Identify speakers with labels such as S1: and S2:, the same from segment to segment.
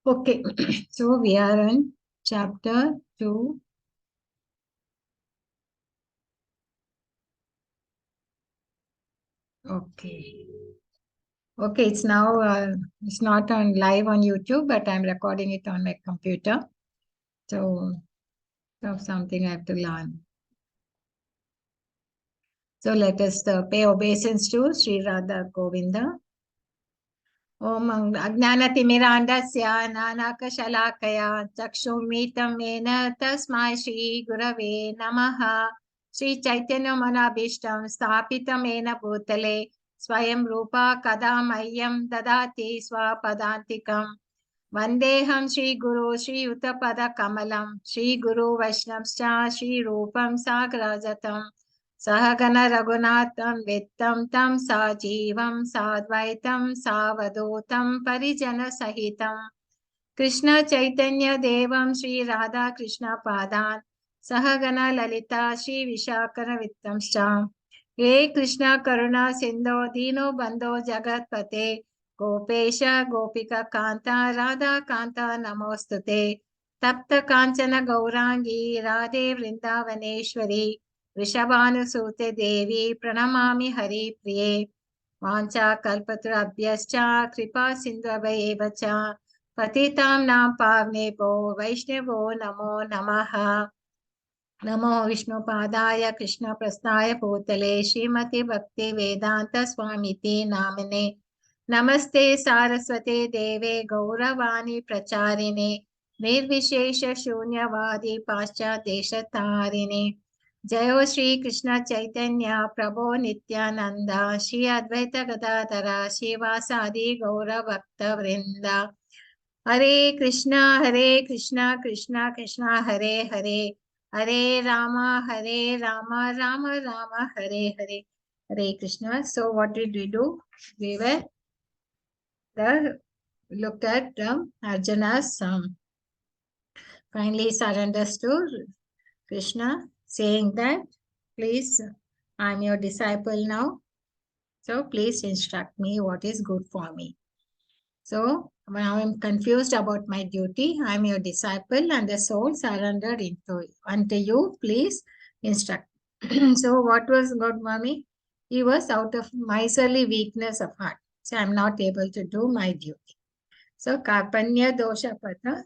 S1: Okay, so we are on chapter 2. Okay. Okay, it's now, it's not on live on YouTube, but I'm recording it on my computer. So, something I have to learn. So let us pay obeisance to Sri Radha Govinda. Om Ajnanatimirandasya Nanakashalakaya Chakshumritam Mena Tasmai Shri Gurave Namaha Sri Chaitanya Manabhishtam Sthapitam Mena Bhutale Swayam Rupa Kadamayyam Dadati Swapadantikam Vandeham Shri Guru Shri Uttapada Kamalam Shri Guru Vaishnavscha Shri Rupam Sagrajatam Sahagana Raghunatham Vittam Tam Sajivam Sadvaitam Savadotam Parijana Sahitam Krishna Chaitanya Devam Shri Radha Krishna Padan Sahagana Lalita Shri Vishakara Vittamscha He Krishna Karuna Sindho Dino Bandho Jagatpate Gopesha Gopika Kanta Radha Kanta Namostute Tapta Kanchana Gaurangi Radhe Vrindavaneshwari Vrishabhanusute Devi Pranamami Hari Priye Vancha Kalpatrabhyascha Kripa Sindhavayeva cha Patitam Nam Pavnevo Vaishnevo Namo Namaha Namo Vishnu Padaya Krishna Prasthaya Bhutale Srimati Bhakti Vedanta Swamiti Namane Namaste Saraswate Deve Gauravani Pracharine Nirvishesha Shunyavadi Pascha Deshatarine Jayo Shri Krishna Chaitanya Prabhu Nityananda Shri Advaita Gadadhara Shivasadi Gaura Bhakta Vrinda Hare Krishna Krishna Krishna Hare Hare Hare Rama Rama Rama Hare Hare Hare Krishna. So what did we do? We looked at Arjuna's finally surrenders to Krishna, saying that, please, I'm your disciple now. So please instruct me what is good for me. So now I'm confused about my duty. I'm your disciple and the soul surrendered unto you. Please instruct. So what was God, mommy? He was out of miserly weakness of heart. So I'm not able to do my duty. So Karpanya dosha pata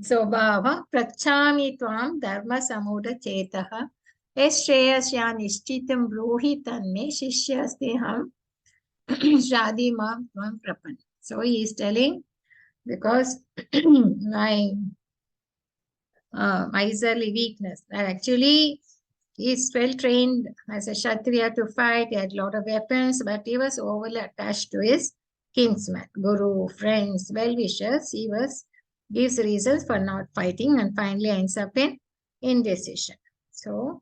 S1: Sobhava prachami tvam dharma samuda chetaha Eshreyasya nishchitam bruhi tanme shishyasteham shadi mam tvam prapan. So he is telling, because my miserly weakness, that actually he is well trained as a Kshatriya to fight, he had a lot of weapons, but he was overly attached to his kinsman, guru, friends, well-wishers. He gives reasons for not fighting and finally ends up in indecision. So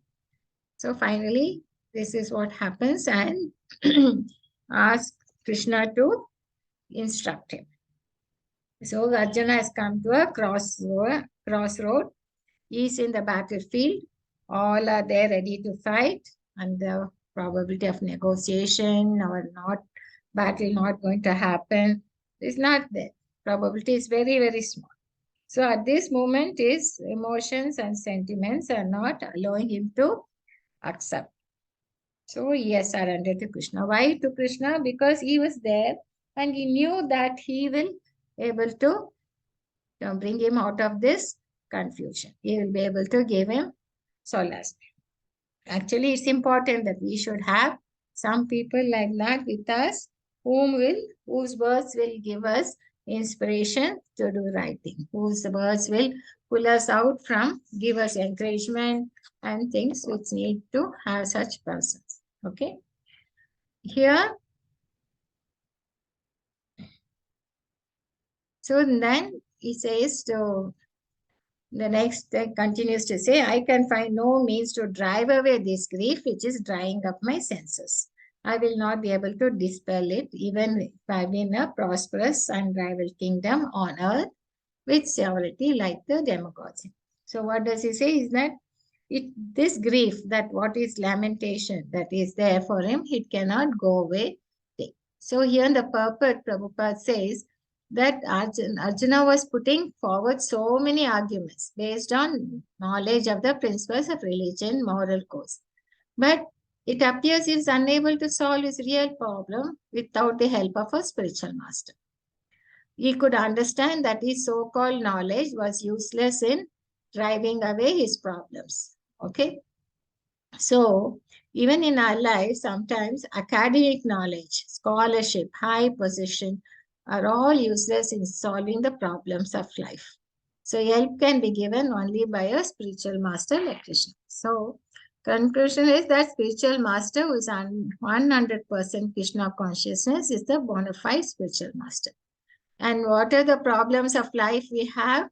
S1: finally, this is what happens, and ask Krishna to instruct him. So Arjuna has come to a crossroad. He is in the battlefield. All are there ready to fight, and the probability of negotiation or battle not going to happen is not there. Probability is very, very small. So at this moment, his emotions and sentiments are not allowing him to accept. So he has surrendered to Krishna. Why to Krishna? Because he was there and he knew that he will able to bring him out of this confusion. He will be able to give him solace. Actually, it's important that we should have some people like that with us whose words will give us inspiration to do right thing, whose words will pull us out from, give us encouragement and things which need to have such persons. Okay. Here, so then he says to the next continues to say, I can find no means to drive away this grief which is drying up my senses. I will not be able to dispel it, even if I'm in a prosperous and rival kingdom on earth with severity like the demigods. So what does he say is that this grief, that what is lamentation that is there for him, it cannot go away. So here the purport Prabhupada says, that Arjuna was putting forward so many arguments based on knowledge of the principles of religion, moral course. But it appears he is unable to solve his real problem without the help of a spiritual master. He could understand that his so-called knowledge was useless in driving away his problems. Okay. So, even in our life, sometimes academic knowledge, scholarship, high position are all useless in solving the problems of life. So, help can be given only by a spiritual master like Krishna. So, conclusion is that spiritual master who is on 100% Krishna consciousness is the bona fide spiritual master. And what are the problems of life we have?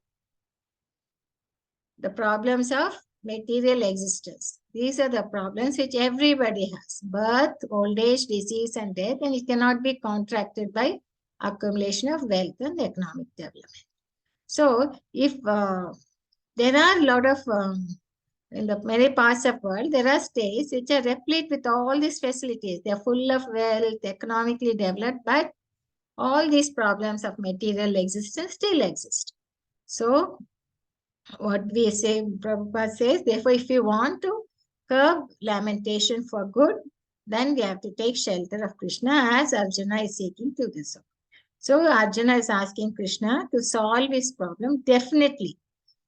S1: The problems of material existence. These are the problems which everybody has. Birth, old age, disease, and death, and it cannot be contracted by accumulation of wealth and economic development. So, if there are a lot of, in the many parts of the world, there are states which are replete with all these facilities. They are full of wealth, economically developed, but all these problems of material existence still exist. So, what we say, Prabhupada says, therefore, if you want to curb lamentation for good, then we have to take shelter of Krishna as Arjuna is seeking to do so. So Arjuna is asking Krishna to solve his problem, definitely.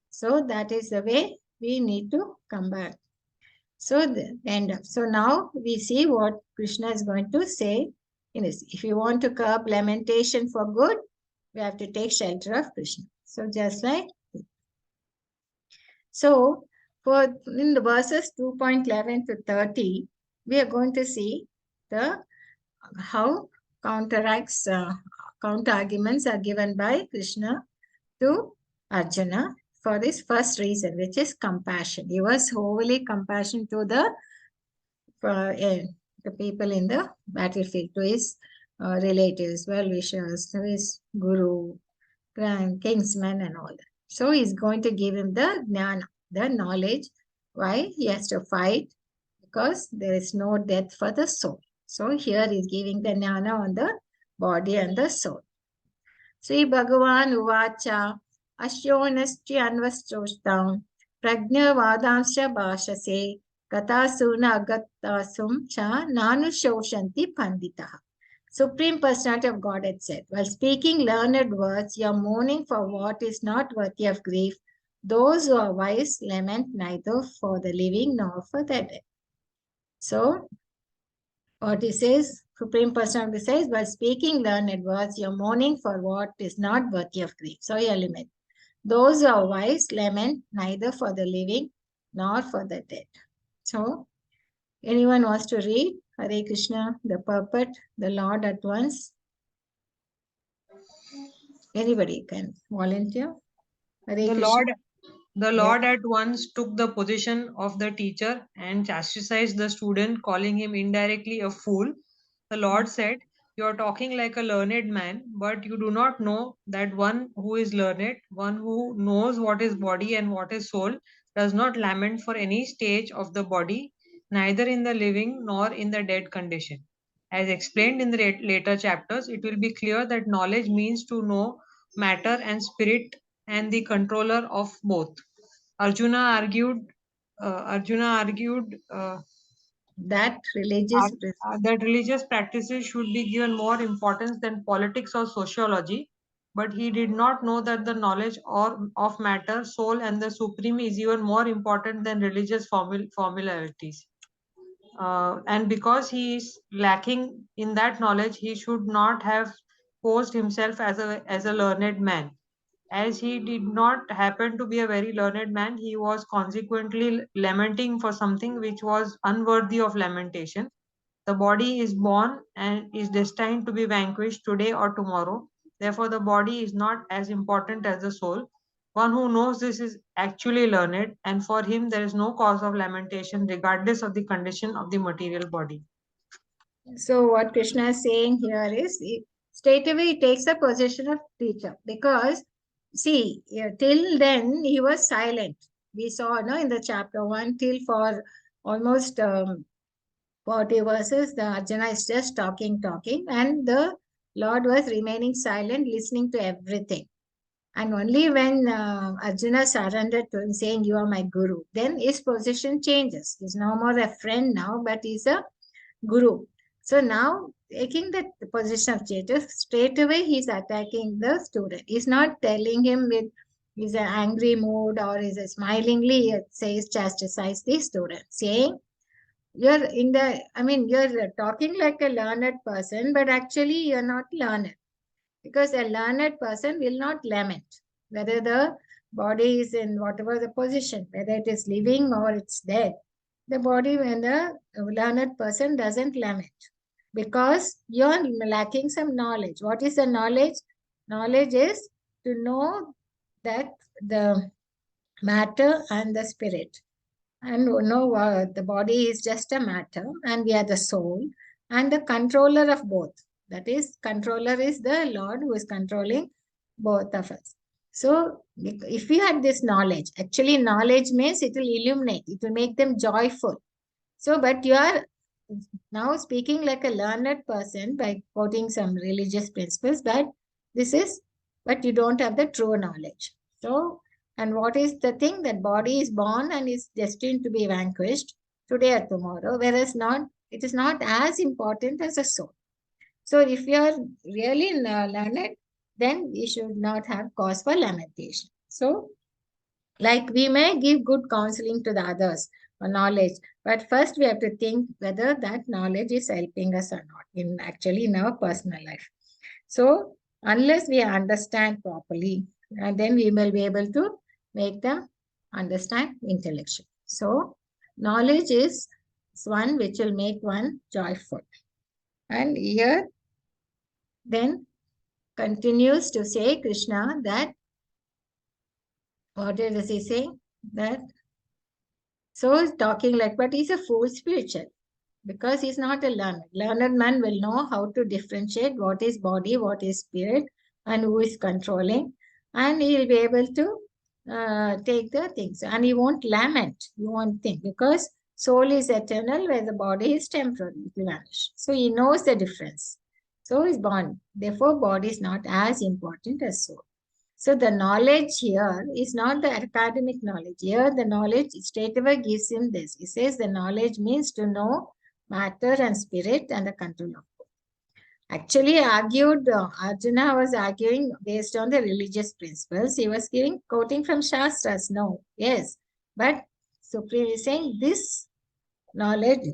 S1: So that is the way we need to come back. So the end of. So now we see what Krishna is going to say in this. If you want to curb lamentation for good, we have to take shelter of Krishna. So just like so, for in the verses 2.11 to 30, we are going to see the how counter arguments are given by Krishna to Arjuna for this first reason, which is compassion. He was wholly compassionate to the people in the battlefield, to his relatives, well-wishers, to his guru, kingsmen, and all that. So he's going to give him the jnana, the knowledge, why he has to fight, because there is no death for the soul. So here he's giving the jnana on the body and the soul. Sri Bhagavan Uvacha Ashonaschi Anvastroshtam Prajnavadamsha Bhashase Katasuna Agatasum Cha Nanu Shoshanti Panditaha. Supreme Personality of Godhead said, while speaking learned words, you are mourning for what is not worthy of grief. Those who are wise lament neither for the living nor for the dead. So, what he says, Supreme Personality says, while speaking learned words, you are mourning for what is not worthy of grief. So, you lament. Those who are wise lament neither for the living nor for the dead. So, anyone wants to read Hare Krishna, the puppet, the Lord at once? Anybody can volunteer. Hare
S2: The
S1: Krishna.
S2: Lord at once took the position of the teacher and chastised the student, calling him indirectly a fool. The Lord said, you are talking like a learned man, but you do not know that one who is learned, one who knows what is body and what is soul, does not lament for any stage of the body, neither in the living nor in the dead condition. As explained in the later chapters, it will be clear that knowledge means to know matter and spirit and the controller of both. Arjuna argued. Arjuna argued
S1: that religious
S2: that religious practices should be given more importance than politics or sociology, but he did not know that the knowledge of matter, soul, and the supreme is even more important than religious formalities. And because he is lacking in that knowledge, he should not have posed himself as a learned man. As he did not happen to be a very learned man, he was consequently lamenting for something which was unworthy of lamentation. The body is born and is destined to be vanquished today or tomorrow. Therefore, the body is not as important as the soul. One who knows this is actually learned, and for him there is no cause of lamentation regardless of the condition of the material body.
S1: So what Krishna is saying here is, straight away he takes a position of teacher, because see, till then he was silent. We saw in the chapter 1 till for almost 40 verses, the Arjuna is just talking, and the Lord was remaining silent, listening to everything. And only when Arjuna surrendered to him, saying, "You are my guru," then his position changes. He's no more a friend now, but he's a guru. So now, taking the position of Chetu, straight away he's attacking the student. He's not telling him with his angry mood or is smilingly, he says, chastise the student, saying, you're talking like a learned person, but actually you're not learned. Because a learned person will not lament whether the body is in whatever the position, whether it is living or it's dead. The body, when the learned person doesn't lament, because you're lacking some knowledge. What is the knowledge? Knowledge is to know that the matter and the spirit. And know the body is just a matter, and we are the soul and the controller of both. That is, controller is the Lord who is controlling both of us. So, if you had this knowledge, actually, knowledge means it will illuminate, it will make them joyful. So, but you are now speaking like a learned person by quoting some religious principles, but you don't have the true knowledge. So, and what is the thing? That body is born and is destined to be vanquished today or tomorrow, whereas it is not as important as a soul. So if you are really learned, then you should not have cause for lamentation. So, like we may give good counseling to the others or knowledge, but first we have to think whether that knowledge is helping us or not in our personal life. So unless we understand properly, and then we will be able to make them understand intellectually. So knowledge is one which will make one joyful. And here then continues to say Krishna that, what does he say? That, so he's talking like, but he's a fool spiritual because he's not a learned. Learned man will know how to differentiate what is body, what is spirit, and who is controlling. And he will be able to take the things. And he won't lament, he won't think, because soul is eternal where the body is temporary, it will vanish. So he knows the difference. So he's born. Therefore, body is not as important as soul. So the knowledge here is not the academic knowledge. Here the knowledge straight away gives him this. He says the knowledge means to know matter and spirit and the control of both. Actually argued, Arjuna was arguing based on the religious principles. He was quoting from Shastras. No, yes. But Supreme is saying this knowledge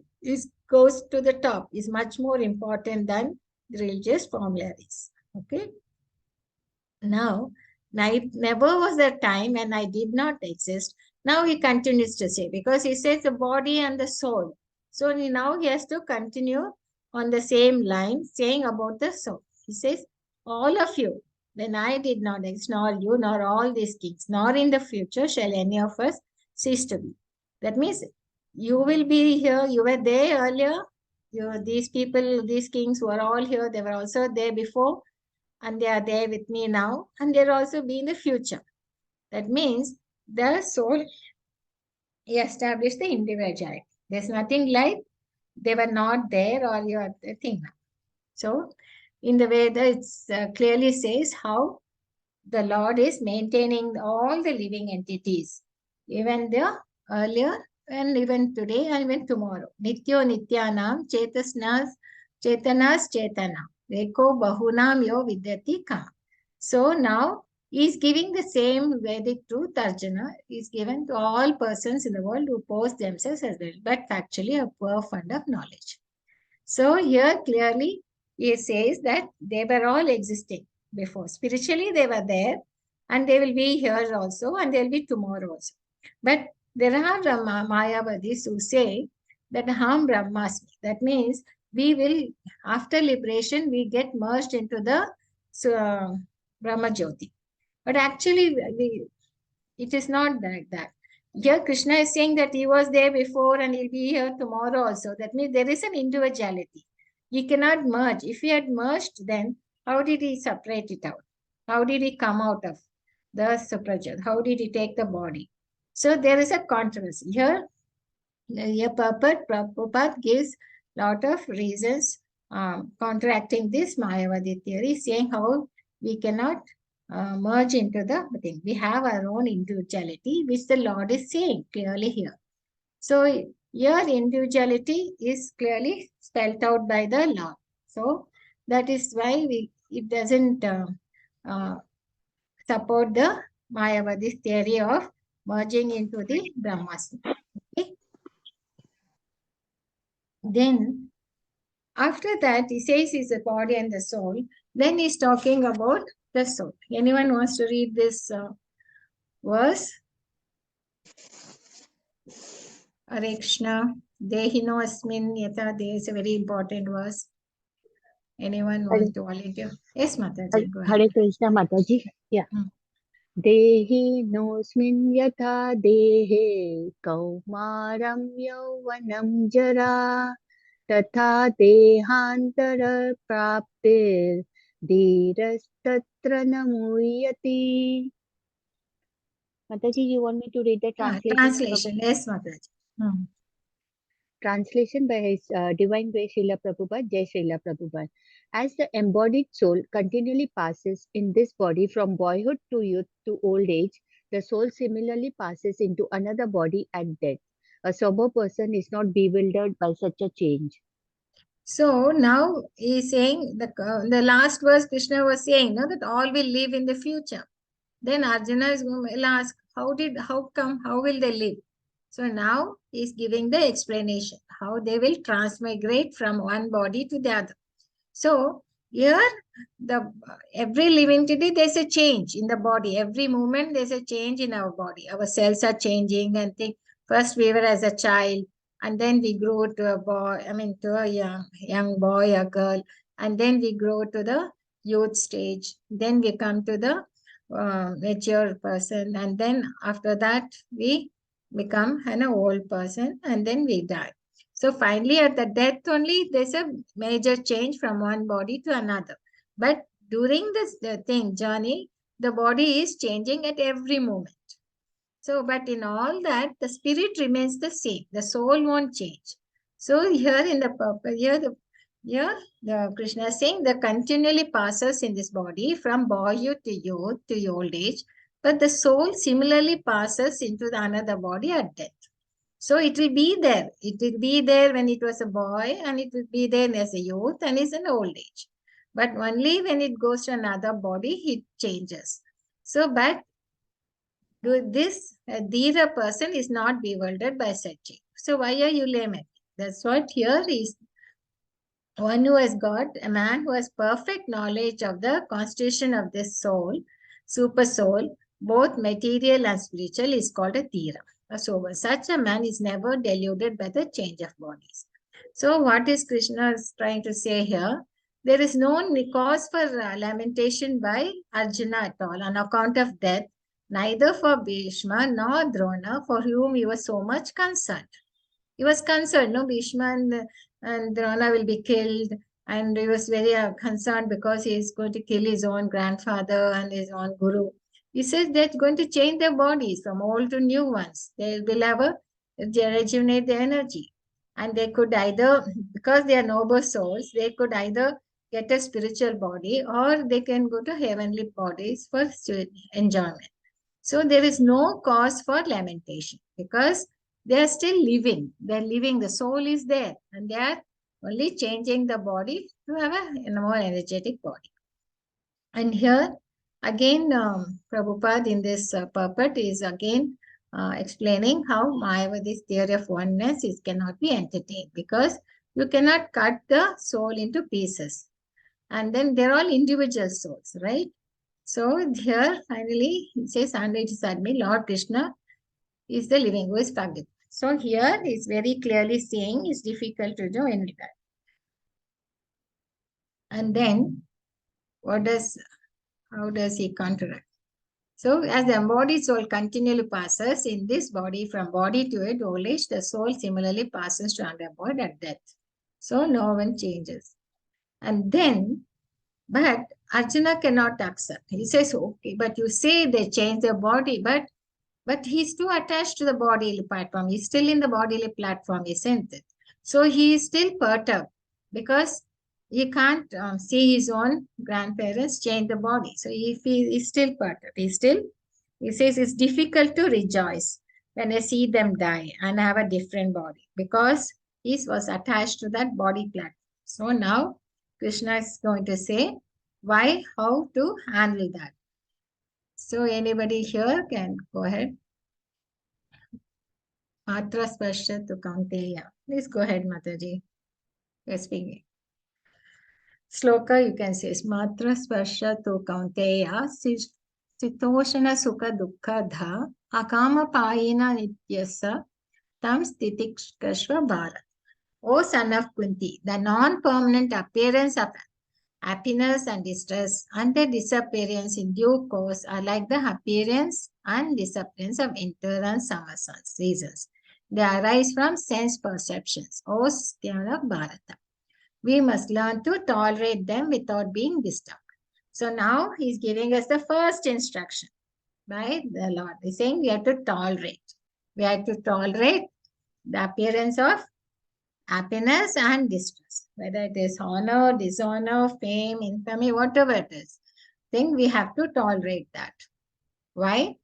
S1: goes to the top, is much more important than the religious formularies. Okay. Now, never was a time when I did not exist. Now he continues to say, because he says the body and the soul. So now he has to continue on the same line, saying about the soul. He says, all of you, when I did not exist, nor you, nor all these kings, nor in the future shall any of us cease to be. That means you will be here, you were there earlier. These people, these kings were all here, they were also there before. And they are there with me now, and they'll also be in the future. That means the soul established the individuality. There's nothing like they were not there or you are the thing. So, in the way that it clearly says how the Lord is maintaining all the living entities, even the earlier and even today and even tomorrow. Nityo Nityanam Chetanas Chetana. Reko Bahunam Yo Vidyati Ka. So now he is giving the same Vedic truth, Arjuna is given to all persons in the world who pose themselves as well, but actually a poor fund of knowledge. So here clearly he says that they were all existing before. Spiritually they were there and they will be here also and they will be tomorrow also. But there are Mayavadis who say that Ham Brahmasmi. That means we will, after liberation, we get merged into the Brahma Jyoti. But actually, it is not like that. Here Krishna is saying that he was there before and he'll be here tomorrow also. That means there is an individuality. He cannot merge. If he had merged, then how did he separate it out? How did he come out of the Suprajat? How did he take the body? So there is a controversy. Here Prabhupada gives lot of reasons counteracting this Mayavadi theory, saying how we cannot merge into the thing. We have our own individuality, which the Lord is saying clearly here. So your individuality is clearly spelled out by the Lord. So that is why it doesn't support the Mayavadi theory of merging into the Brahmasmi. Okay? Then after that, he says is the body and the soul. Then he's talking about the soul. Anyone wants to read this verse? Hare Krishna. Dehino asmin yata de is a very important verse. Anyone
S3: Hare
S1: want to volunteer? Yes, Mataji, go ahead.
S3: Hare Krishna Mataji. Yeah.
S1: Hmm.
S3: Dehi nosmin yatha dehe kaumaram yauvanam jara तथा देहांतर प्राप्तिर धीरस्तत्र न मुह्यति. Mataji, you want me to read the translation?
S1: Translation, yes, Mataji.
S3: Translation by His Divine Grace Srila Prabhupada, Jai Srila Prabhupada. As the embodied soul continually passes in this body from boyhood to youth to old age, the soul similarly passes into another body at death. A sober person is not bewildered by such a change.
S1: So now he's saying the last verse Krishna was saying that all will live in the future. Then Arjuna will ask, how will they live? So now he's giving the explanation, how they will transmigrate from one body to the other. So here, every living entity, there's a change in the body. Every moment, there's a change in our body. Our cells are changing and first we were as a child, and then we grow to a boy, to a young boy, a girl, and then we grow to the youth stage. Then we come to the mature person, and then after that, we become an old person, and then we die. So finally, at the death only, there's a major change from one body to another. But during this journey, the body is changing at every moment. So, but in all that, the spirit remains the same. The soul won't change. So here in the purpose, the Krishna is saying that continually passes in this body from boyhood to youth to old age, but the soul similarly passes into another body at death. So it will be there. It will be there when it was a boy, and it will be there as a youth and is in old age. But only when it goes to another body, it changes. So, but this Dhira person is not bewildered by such change. So why are you lamenting? That's what here is. One who has got, a man who has perfect knowledge of the constitution of this soul, super soul, both material and spiritual, is called a Dhira. So such a man is never deluded by the change of bodies. So what is Krishna trying to say here? There is no cause for lamentation by Arjuna at all on account of death, neither for Bhishma nor Drona, for whom he was so much concerned. He was concerned, no, Bhishma and Drona will be killed, and he was very concerned because he is going to kill his own grandfather and his own guru. He says they're going to change their bodies from old to new ones. They will rejuvenate their energy. And they could either, because they are noble souls, they could either get a spiritual body or they can go to heavenly bodies for enjoyment. So there is no cause for lamentation because they are still living. They're living. The soul is there, and they are only changing the body to have a more energetic body. And here, again, Prabhupada in this purport is again explaining how Mayavadi's theory of oneness cannot be entertained because you cannot cut the soul into pieces. And then they're all individual souls, right? So here, finally, he says, and it is admitted, Lord Krishna is the living who is forgiven. So here is very clearly saying it's difficult to do any time. And then how does he counteract? So as the embodied soul continually passes in this body from body to it, old age, the soul similarly passes to underbody at death. So no one changes. And then, but Arjuna cannot accept. He says, okay, but you say they change their body, but he's too attached to the bodily platform. He's still in the bodily platform, isn't it? So he is still perturbed because he can't see his own grandparents change the body. So if he is still perturbed, he says it's difficult to rejoice when I see them die and have a different body because he was attached to that body platform. So now Krishna is going to say why, how to handle that. So anybody here can go ahead. Matra Sparsha to Kaunteya. Please go ahead, Mataji. You're speaking. Sloka, you can say, Matra Sparsha to Kaunteya, Sitoshana Sukha Dukkha Dha, Akama Payina Nityasa, Tam Stitikshva Bharat. O son of Kunti, the non-permanent appearance of happiness and distress and their disappearance in due course are like the appearance and disappearance of winter and summer seasons. They arise from sense perceptions. O son of Bharata. We must learn to tolerate them without being disturbed. So now he's giving us the first instruction by the Lord. He's saying we have to tolerate. We have to tolerate the appearance of happiness and distress, whether it is honor, dishonor, fame, infamy, whatever it is. Think we have to tolerate that. Why?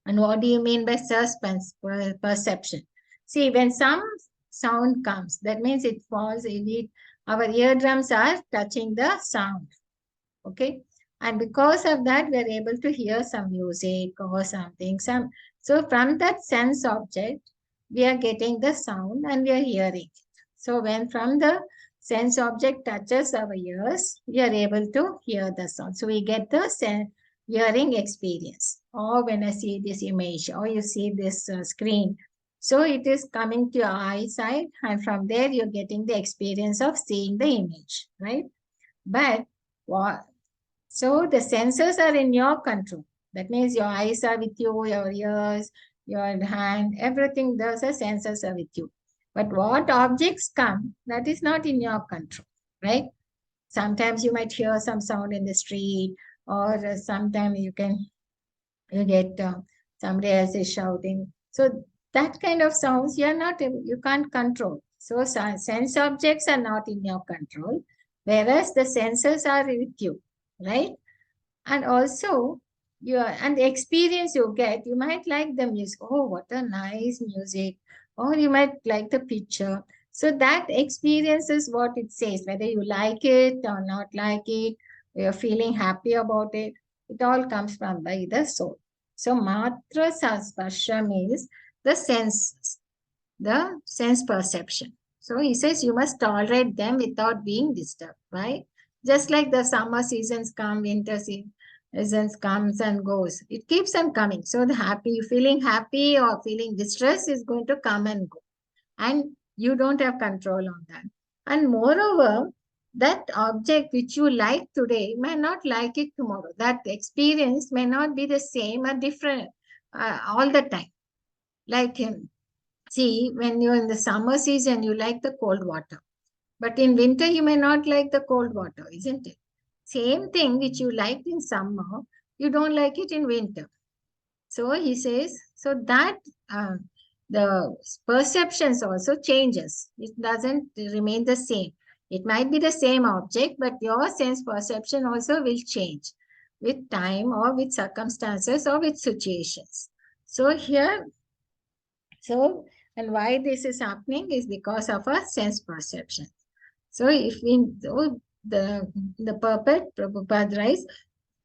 S1: And what do you mean by suspense perception? See, when some sound comes, that means it falls in it. Our eardrums are touching the sound. Okay. And because of that, we are able to hear some music or something. So from that sense object, we are getting the sound and we are hearing it. So when from the sense object touches our ears, we are able to hear the sound. So we get the hearing experience. Or when I see this image or you see this screen, so it is coming to your eyesight and from there you're getting the experience of seeing the image, right? But what? So the senses are in your control. That means your eyes are with you, your ears, your hand, everything, those are senses are with you. But what objects come, that is not in your control, right? Sometimes you might hear some sound in the street or sometimes you get somebody else is shouting. So that kind of sounds you can't control. So sense objects are not in your control, whereas the senses are with you, right? And also and the experience you get, you might like the music. Oh, what a nice music. Or you might like the picture. So that experience is what it says, whether you like it or not like it, you're feeling happy about it. It all comes from by the soul. So matra sparsha means the senses, the sense perception. So he says you must tolerate them without being disturbed, right? Just like the summer seasons come, winter seasons comes and goes. It keeps on coming. So the feeling happy or feeling distress is going to come and go. And you don't have control on that. And moreover, that object which you like today may not like it tomorrow. That experience may not be the same or different all the time. Like see, when you're in the summer season, you like the cold water. But in winter, you may not like the cold water, isn't it? Same thing which you liked in summer, you don't like it in winter. So he says, so that the perceptions also changes. It doesn't remain the same. It might be the same object, but your sense perception also will change with time or with circumstances or with situations. So here, and why this is happening is because of our sense perception. So if we the purport, Prabhupada writes,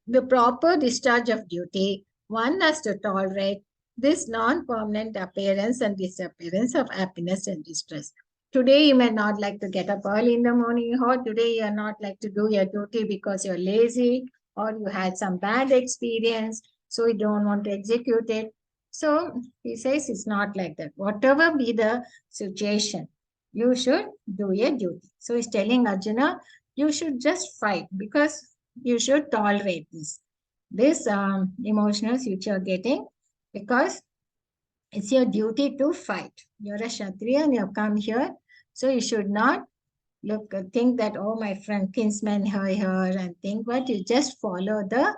S1: the proper discharge of duty, one has to tolerate this non-permanent appearance and disappearance of happiness and distress. Today you may not like to get up early in the morning, or today you are not like to do your duty because you're lazy, or you had some bad experience, so you don't want to execute it. So he says it's not like that. Whatever be the situation, you should do your duty. So he's telling Arjuna, you should just fight because you should tolerate this emotions which you're getting because it's your duty to fight. You're a Kshatriya and you've come here. So you should not think that, oh, my friend, kinsman here and think, but you just follow the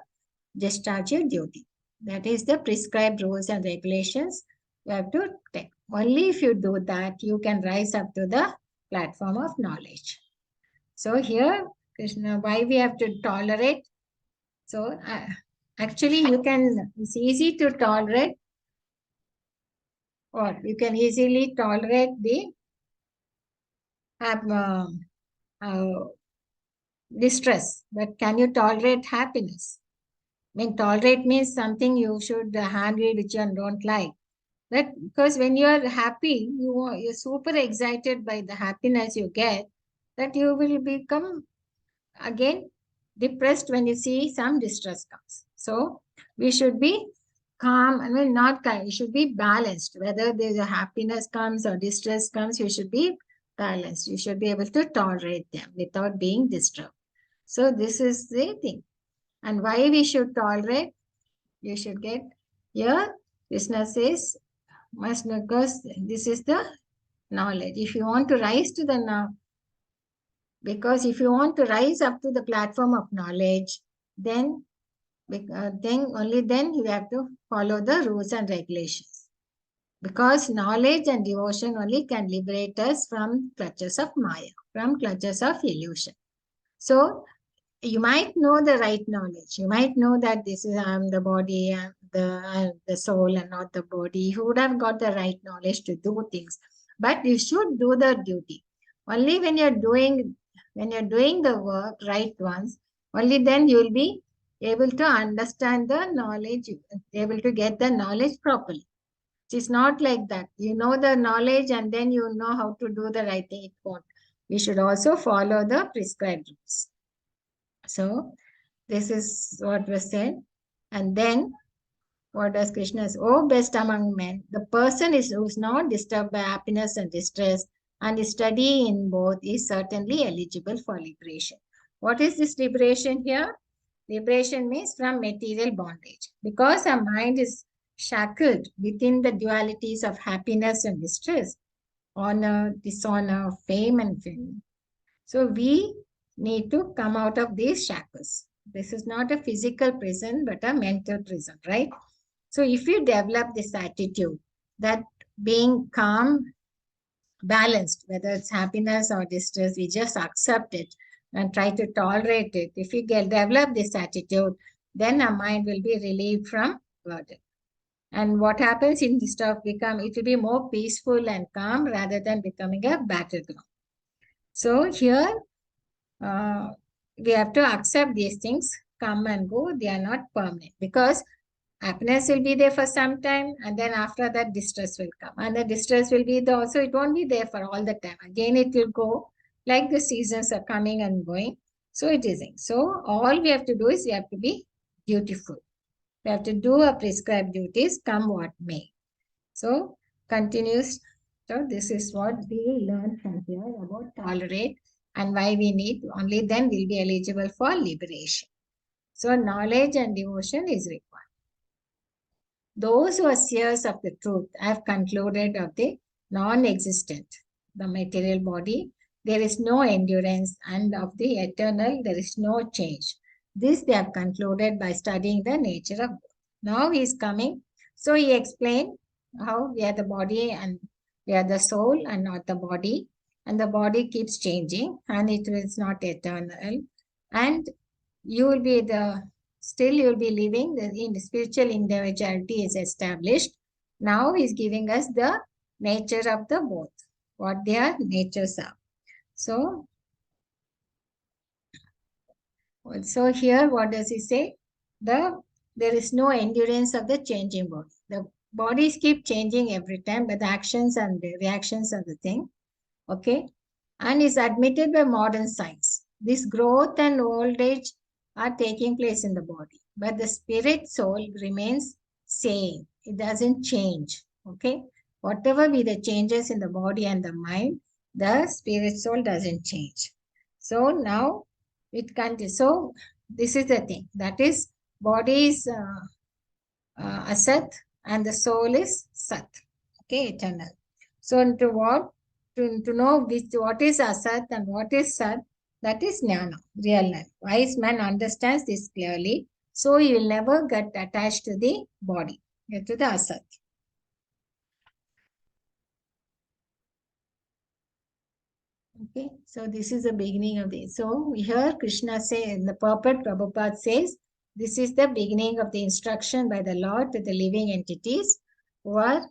S1: discharge your duty. That is the prescribed rules and regulations you have to take. Only if you do that, you can rise up to the platform of knowledge. So here, Krishna, why we have to tolerate? So actually, it's easy to tolerate, or you can easily tolerate the uh, uh, distress, but can you tolerate happiness? I mean, tolerate means something you should handle which you don't like. But because when you are happy, you're super excited by the happiness you get, that you will become again depressed when you see some distress comes. So we should be calm. I mean, not calm. You should be balanced. Whether there's a happiness comes or distress comes, you should be balanced. You should be able to tolerate them without being disturbed. So this is the thing. And why we should tolerate? You should get here. Krishna says must, because this is the knowledge. If you want to rise to the now, because if you want to rise up to the platform of knowledge, then only then you have to follow the rules and regulations. Because knowledge and devotion only can liberate us from clutches of Maya, from clutches of illusion. So you might know the right knowledge. You might know that this is I am the body, I am the soul, and not the body. You would have got the right knowledge to do things, but you should do the duty. Only when you're doing the work right once, only then you will be able to understand the knowledge, able to get the knowledge properly. It's not like that. You know the knowledge and then you know how to do the right thing. It won't. We should also follow the prescribed rules. So this is what was said. And then what does Krishna say? Oh, best among men, the person who's not disturbed by happiness and distress and is steady in both is certainly eligible for liberation. What is this liberation here? Liberation means from material bondage. Because our mind is shackled within the dualities of happiness and distress, honor, dishonor, fame, and fame. So we need to come out of these shackles. This is not a physical prison, but a mental prison, right? So if you develop this attitude that being calm, balanced, whether it's happiness or distress, we just accept it and try to tolerate it. If you develop this attitude, then our mind will be relieved from burden. And what happens in this stuff it will be more peaceful and calm rather than becoming a battleground. So here we have to accept these things come and go. They are not permanent because happiness will be there for some time and then after that distress will come and the distress will be there also. It won't be there for all the time. Again, it will go like the seasons are coming and going. So it isn't. So all we have to do is we have to be dutiful. We have to do our prescribed duties come what may. So continues. So this is what we learn from here about tolerate and why we need. Only then we'll be eligible for liberation. So knowledge and devotion is required. Those who are seers of the truth have concluded of the non-existent, the material body, there is no endurance, and of the eternal, there is no change. This they have concluded by studying the nature of God. Now he is coming. So he explained how we are the body and we are the soul and not the body. And the body keeps changing and it is not eternal. And you will be still you will be living in the spiritual individuality is established. Now he's giving us the nature of the both, what their natures are. So here what does he say? There is no endurance of the changing body. The bodies keep changing every time, but the actions and the reactions are the thing. Okay. And is admitted by modern science. This growth and old age are taking place in the body, but the spirit soul remains same. It doesn't change. Okay. Whatever be the changes in the body and the mind, the spirit soul doesn't change. So now it continues. So this is the thing. That is, body is asat and the soul is sat. Okay, eternal. So to what? To know what is asat and what is sat, that is jnana, real life. Wise man understands this clearly, so he will never get attached to the body, to the asat. Okay, so this is the beginning of the. So here Krishna say in the purport, Prabhupada says, this is the beginning of the instruction by the Lord to the living entities who are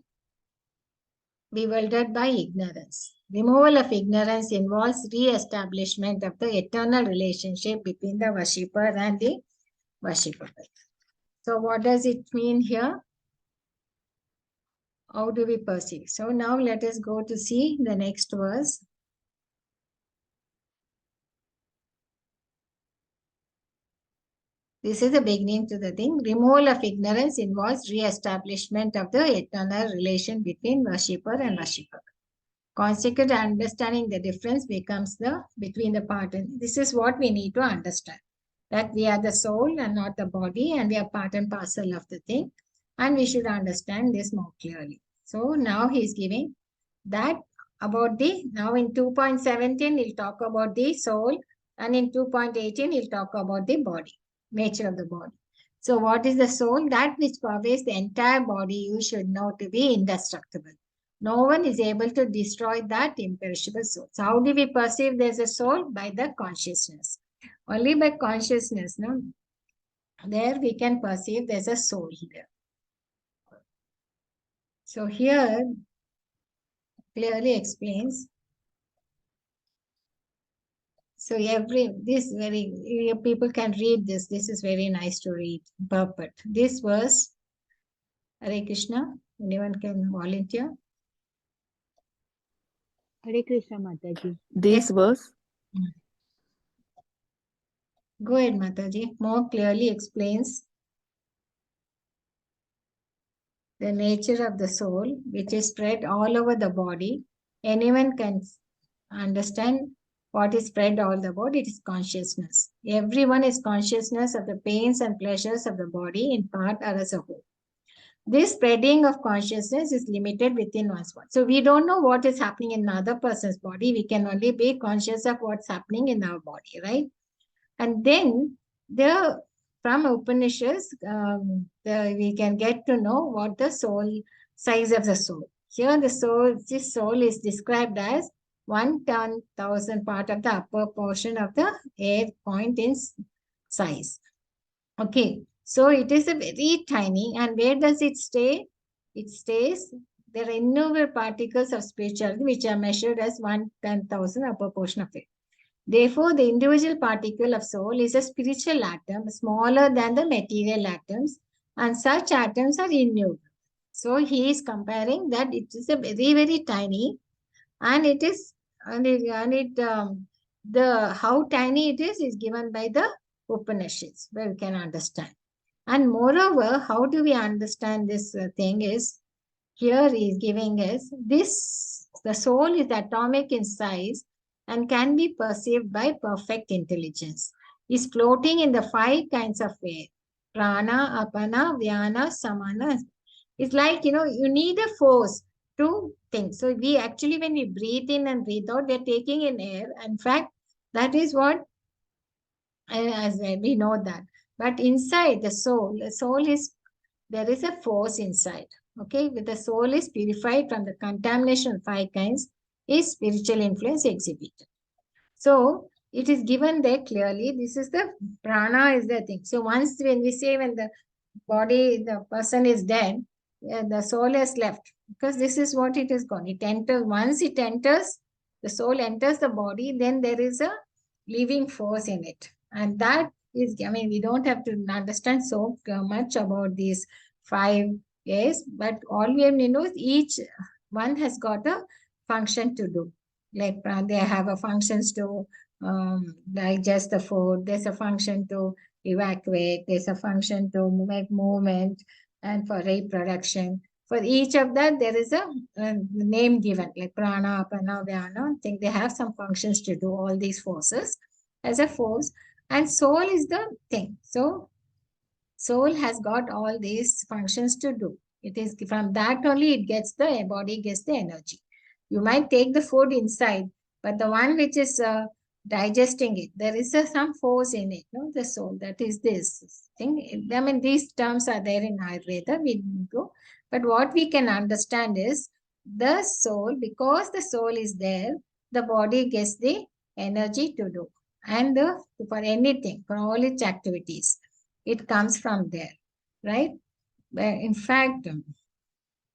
S1: bewildered by ignorance. Removal of ignorance involves re-establishment of the eternal relationship between the worshipper and the worshipper. So what does it mean here? How do we perceive? So now let us go to see the next verse. This is the beginning to the thing. Removal of ignorance involves re-establishment of the eternal relation between worshipper and worshipper. Consequent understanding the difference becomes the between the part and this is what we need to understand. That we are the soul and not the body, and we are part and parcel of the thing. And we should understand this more clearly. So now he is giving that about the, now in 2.17, he'll talk about the soul, and in 2.18, he'll talk about the body, nature of the body. So what is the soul? That which pervades the entire body, you should know to be indestructible. No one is able to destroy that imperishable soul. So how do we perceive there's a soul? By the consciousness. Only by consciousness, no? There we can perceive there's a soul here. So here clearly explains. So this very, people can read this. This is very nice to read. Purport. This verse, Hare Krishna, anyone can volunteer.
S3: Hare Krishna Mataji.
S4: This
S1: Yes.
S4: verse,
S1: Go ahead, Mataji. More clearly explains the nature of the soul, which is spread all over the body. Anyone can understand what is spread all the body. It is consciousness. Everyone is consciousness of the pains and pleasures of the body in part or as a whole. This spreading of consciousness is limited within one's body. So we don't know what is happening in another person's body. We can only be conscious of what's happening in our body, right? And then from Upanishads, we can get to know what the soul, size of the soul. Here this soul is described as 1/10,000 part of the upper portion of the air point in size. Okay, so it is a very tiny, and where does it stay? It stays, there are innumerable particles of spirituality which are measured as 1/10,000 upper portion of it. Therefore, the individual particle of soul is a spiritual atom, smaller than the material atoms, and such atoms are innumerable. So he is comparing that it is a very, very tiny, and it is, the how tiny it is given by the Upanishads, where we can understand. And moreover, how do we understand this thing is, here he is giving us this, the soul is atomic in size and can be perceived by perfect intelligence. Is floating in the 5 kinds of air. Prana, apana, vyana, samana. It's like, you need a force to think. So we actually, when we breathe in and breathe out, we're taking in air. In fact, that is what, as we know that. But inside the soul is, there is a force inside. Okay, with the soul is purified from the contamination of 5 kinds, is spiritual influence exhibited. So it is given there clearly. This is the prana is the thing. So once when we say when the body, the person is dead, the soul has left, because this is what it is gone. It enters, once it enters, the soul enters the body, then there is a living force in it. And that is, we don't have to understand so much about these 5 A's, but all we have to know is each one has got a function to do. Like they have a functions to digest the food. There's a function to evacuate. There's a function to make movement and for reproduction. For each of that, there is a name given, like prana, apana, vyana. I think they have some functions to do all these forces as a force. And soul is the thing. So soul has got all these functions to do. It is from that only it gets the body gets the energy. You might take the food inside, but the one which is digesting it, there is some force in it, no? The soul, that is this thing. These terms are there in Ayurveda, we go. But what we can understand is the soul, because the soul is there, the body gets the energy to do. And for anything, for all its activities, it comes from there, right? In fact,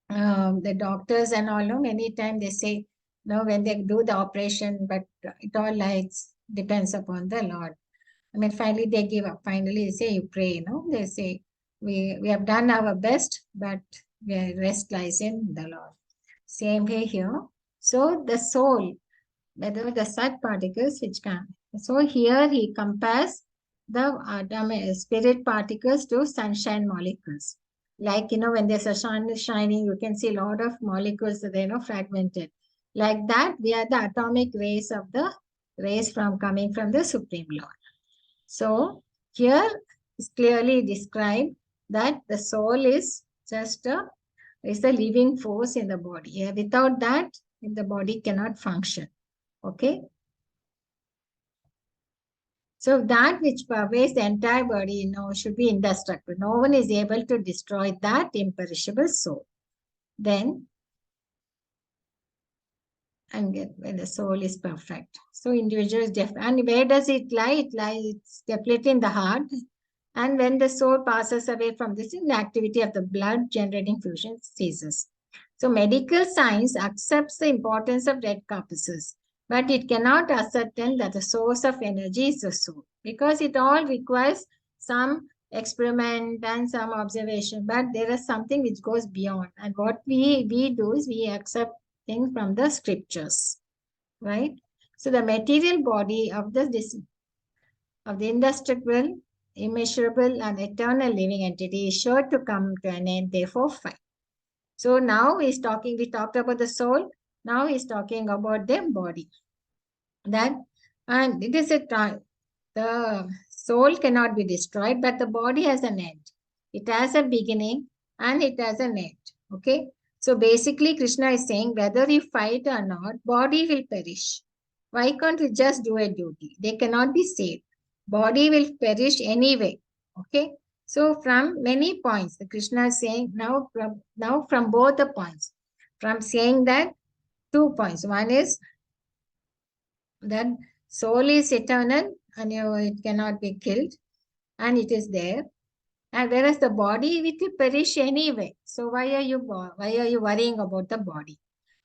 S1: the doctors and all know many times they say, no, when they do the operation, but it all lies depends upon the Lord. I mean, finally they give up. Finally, they say, you pray, they say, we have done our best, but rest lies in the Lord. Same way here. So the soul, whether the sat particles which come. So here he compares the spirit particles to sunshine molecules. Like, when there's a sun is shining, you can see a lot of molecules that are, fragmented. Like that, we are the atomic rays of the rays coming from the Supreme Lord. So here is clearly described that the soul is just a living force in the body. Without that, the body cannot function. Okay. So that which pervades the entire body, should be indestructible. No one is able to destroy that imperishable soul. Then, and when the soul is perfect. So individual is and where does it lie? It's definitely in the heart. And when the soul passes away from this, the activity of the blood generating fusion ceases. So medical science accepts the importance of red corpuscles, but it cannot ascertain that the source of energy is the soul, because it all requires some experiment and some observation, but there is something which goes beyond. And what we do is we accept things from the scriptures, right? So the material body of the indestructible, immeasurable, and eternal living entity is sure to come to an end, therefore fight. So now we talked about the soul, now he's talking about the body. And it is the soul cannot be destroyed, but the body has an end. It has a beginning and it has an end. Okay. So basically Krishna is saying whether you fight or not, body will perish. Why can't we just do a duty? They cannot be saved. Body will perish anyway. Okay. So from many points, the Krishna is saying now from both the points, from saying that 2 points. One is that soul is eternal and it cannot be killed and it is there. And whereas the body it will perish anyway. So why are you worrying about the body?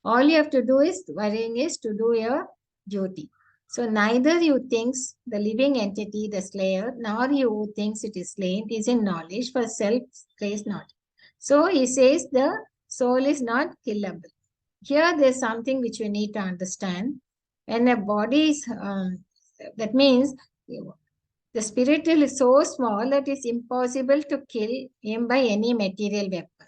S1: All you have to do is to do your duty. So neither you thinks the living entity, the slayer, nor you who thinks it is slain is in knowledge, for self slays not. So he says the soul is not killable. Here there's something which we need to understand. When a body is, that means the spirit is so small that it's impossible to kill him by any material weapon.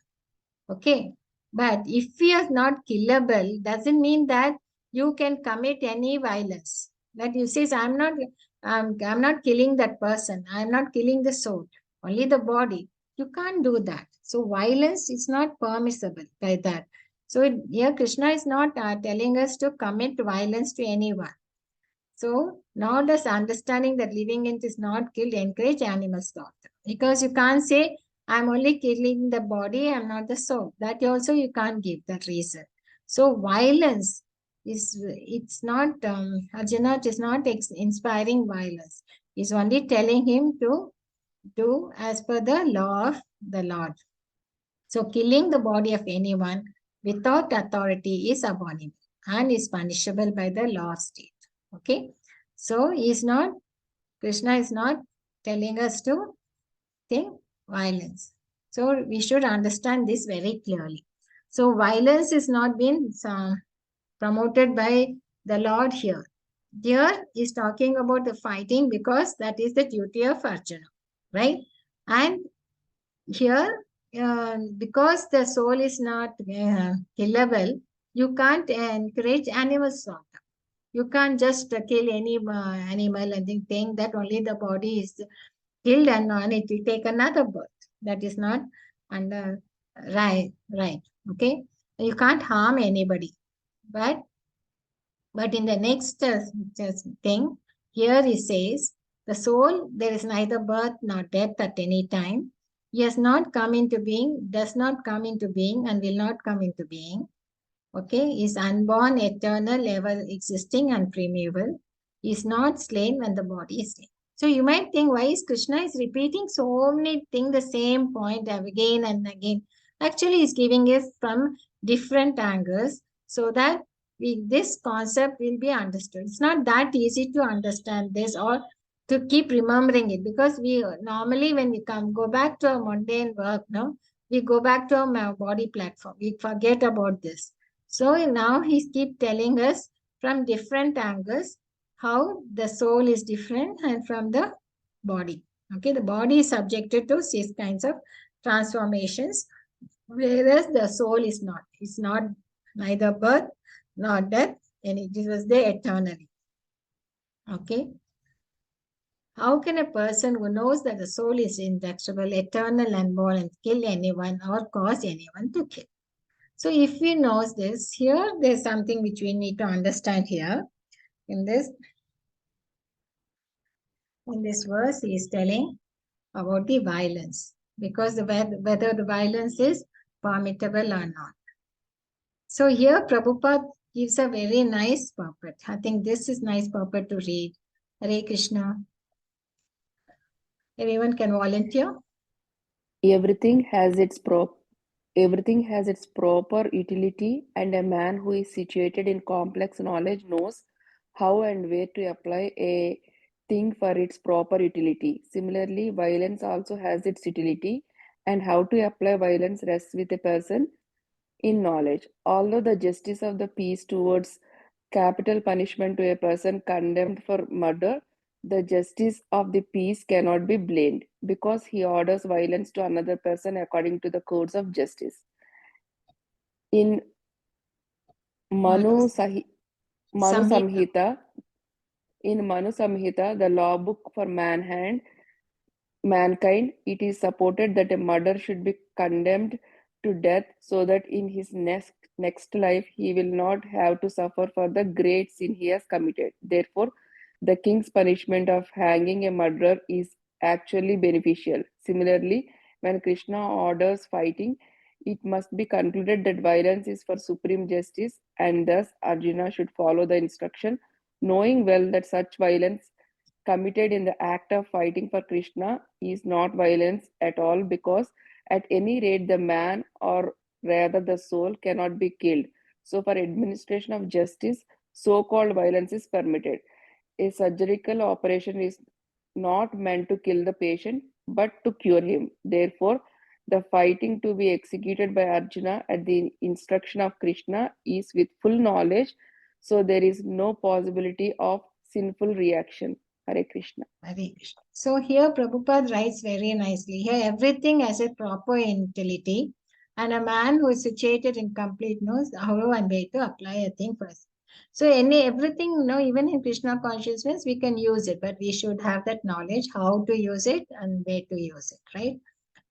S1: Okay. But if he is not killable, doesn't mean that you can commit any violence. That you say, I'm not killing that person. I'm not killing the soul, only the body. You can't do that. So violence is not permissible by that. So here Krishna is not telling us to commit violence to anyone. So now does understanding that living entity is not killed encourage animal slaughter? Because you can't say, I'm only killing the body, I'm not the soul. That also you can't give that reason. So violence it's not, Arjuna is not inspiring violence. He's only telling him to do as per the law of the Lord. So killing the body of anyone without authority is abominable and is punishable by the law of state. Okay. So Krishna is not telling us to think violence. So we should understand this very clearly. So violence is not being promoted by the Lord here. Here is talking about the fighting because that is the duty of Arjuna, right? And here, because the soul is not killable, you can't encourage animal slaughter. You can't just kill any animal and think that only the body is killed and it will take another birth. That is not under right. Okay, you can't harm anybody. But in the next thing, here he says, the soul, there is neither birth nor death at any time. He has not come into being, does not come into being, and will not come into being. Okay, is unborn, eternal, ever existing, and primeval. Is not slain when the body is slain. So you might think, why is Krishna is repeating so many things, the same point again and again? Actually, he's giving it from different angles so that this concept will be understood. It's not that easy to understand this or to keep remembering it, because we normally, when we go back to our mundane work, no, we go back to our body platform. We forget about this. So now he's keep telling us from different angles how the soul is different and from the body. Okay, the body is subjected to these kinds of transformations, whereas the soul is not. It's not neither birth nor death, and it was there eternally. Okay. How can a person who knows that the soul is indestructible, eternal, unborn, and kill anyone or cause anyone to kill? So if we know this, here there's something which we need to understand here. In this verse, he is telling about the violence, because whether the violence is permittable or not. So here Prabhupada gives a very nice purport. I think this is nice purport to read. Hare Krishna. Everyone can volunteer.
S4: Everything has its proper utility, and a man who is situated in complex knowledge knows how and where to apply a thing for its proper utility. Similarly, violence also has its utility, and how to apply violence rests with a person in knowledge. Although the justice of the peace towards capital punishment to a person condemned for murder, the justice of the peace cannot be blamed, because he orders violence to another person according to the codes of justice. In Manu Samhita, the law book for mankind, it is supported that a murderer should be condemned to death, so that in his next life he will not have to suffer for the great sin he has committed. Therefore, the king's punishment of hanging a murderer is actually beneficial. Similarly, when Krishna orders fighting, it must be concluded that violence is for supreme justice, and thus Arjuna should follow the instruction, knowing well that such violence committed in the act of fighting for Krishna is not violence at all, because at any rate the man, or rather the soul, cannot be killed. So, for administration of justice, so called violence is permitted. A surgical operation is not meant to kill the patient but to cure him. Therefore, the fighting to be executed by Arjuna at the instruction of Krishna is with full knowledge, so there is no possibility of sinful reaction. Hare Krishna.
S1: Hare Krishna. So here Prabhupada writes very nicely. Here everything has a proper utility, and a man who is situated in complete knows how and where to apply a thing first. So everything, even in Krishna consciousness, we can use it, but we should have that knowledge how to use it and where to use it, right?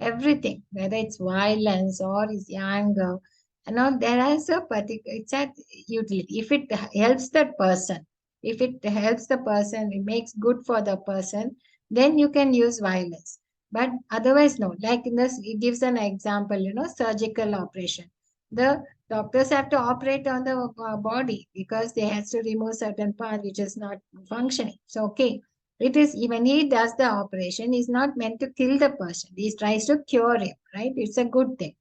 S1: Everything, whether it's violence or it's anger, there is a particular, it's a utility. If it helps that person, if it helps the person, it makes good for the person, then you can use violence. But otherwise, no. Like in this, it gives an example, surgical operation. The doctors have to operate on the body because they have to remove certain part which is not functioning. So, okay, it is, when he does the operation, he's not meant to kill the person. He tries to cure him, right? It's a good thing.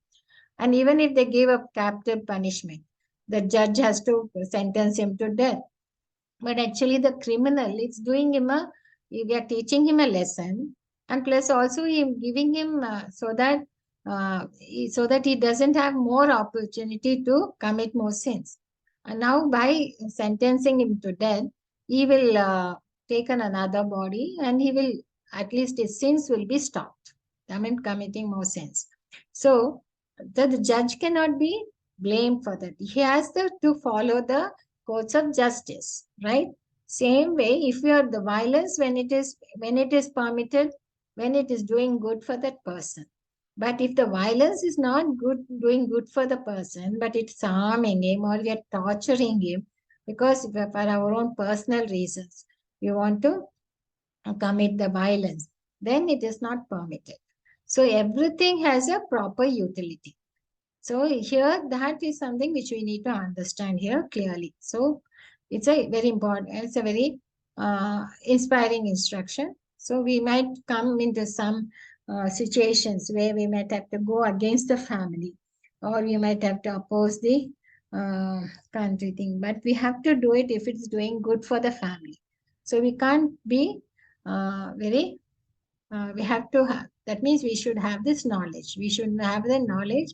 S1: And even if they give a capital punishment, the judge has to sentence him to death. But actually, the criminal is doing him we are teaching him a lesson, and plus also giving him so that he doesn't have more opportunity to commit more sins. And now by sentencing him to death, he will take another body, and he will, at least his sins will be stopped. I mean, committing more sins. So the judge cannot be blamed for that. He has to follow the courts of justice, right? Same way, if you are the violence, when it is permitted, when it is doing good for that person. But if the violence is not doing good for the person, but it's harming him or we are torturing him because for our own personal reasons, we want to commit the violence, then it is not permitted. So everything has a proper utility. So here, that is something which we need to understand here clearly. So it's a very important, it's a very inspiring instruction. So we might come into some situations where we might have to go against the family, or we might have to oppose the uh, country thing, but we have to do it if it's doing good for the family. So we can't be very we have to have, that means we should have this knowledge. We should have the knowledge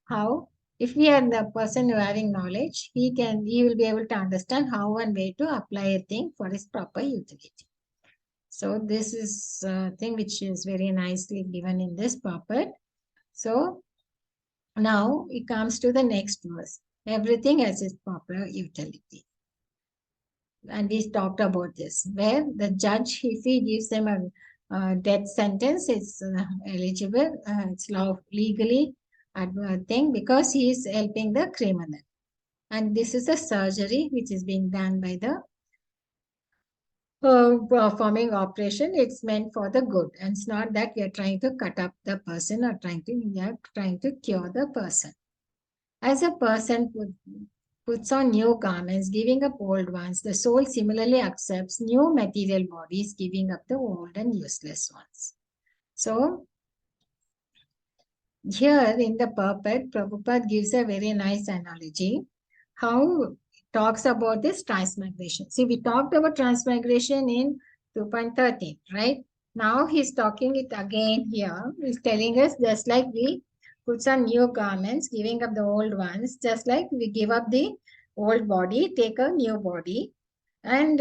S1: how, if we are the person who having knowledge, he will be able to understand how and where to apply a thing for its proper utility. So this is a thing which is very nicely given in this puppet. So now it comes to the next verse. Everything has its proper utility. And we talked about this, where the judge, if he gives them a death sentence, it's eligible, it's legally thing, because he is helping the criminal. And this is a surgery which is being done by the performing operation. It's meant for the good, and it's not that we are trying to cut up the person or we are trying to cure the person. As a person puts on new garments, giving up old ones, the soul similarly accepts new material bodies, giving up the old and useless ones. So, here in the puppet, Prabhupada gives a very nice analogy how it talks about this transmigration. See, we talked about transmigration in 2.13, right? Now he's talking it again here. He's telling us just like we put on new garments, giving up the old ones, just like we give up the old body, take a new body, and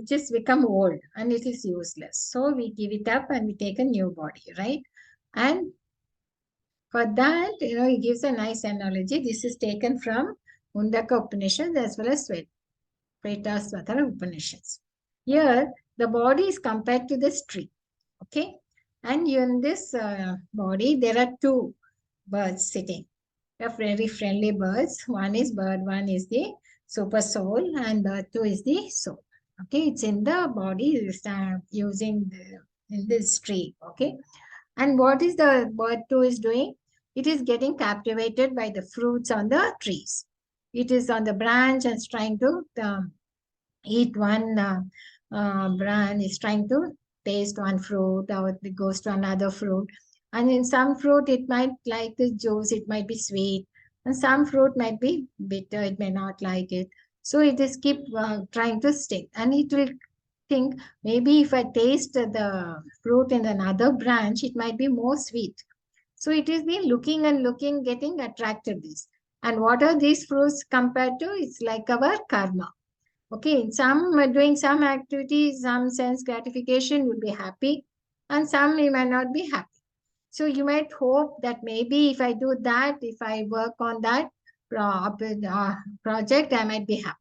S1: just become old and it is useless. So we give it up and we take a new body, right? And for that, he gives a nice analogy. This is taken from Mundaka Upanishads as well as Svetasvatara Upanishads. Here, the body is compared to this tree. Okay? And in this body, there are two birds sitting. They are very friendly birds. One is bird, one is the super soul, and bird two is the soul. Okay? It's in the body using in this tree. Okay? And what is the bird two is doing? It is getting captivated by the fruits on the trees. It is on the branch and is trying to eat one branch, is trying to taste one fruit, or it goes to another fruit. And in some fruit, it might like the juice, it might be sweet. And some fruit might be bitter, it may not like it. So it is keep trying to stick. And it will think, maybe if I taste the fruit in another branch, it might be more sweet. So it is been looking and looking, getting attracted this. And what are these fruits compared to? It's like our karma. Okay, some doing some activity, some sense gratification will be happy, and some you might not be happy. So you might hope that maybe if I do that, if I work on that project, I might be happy.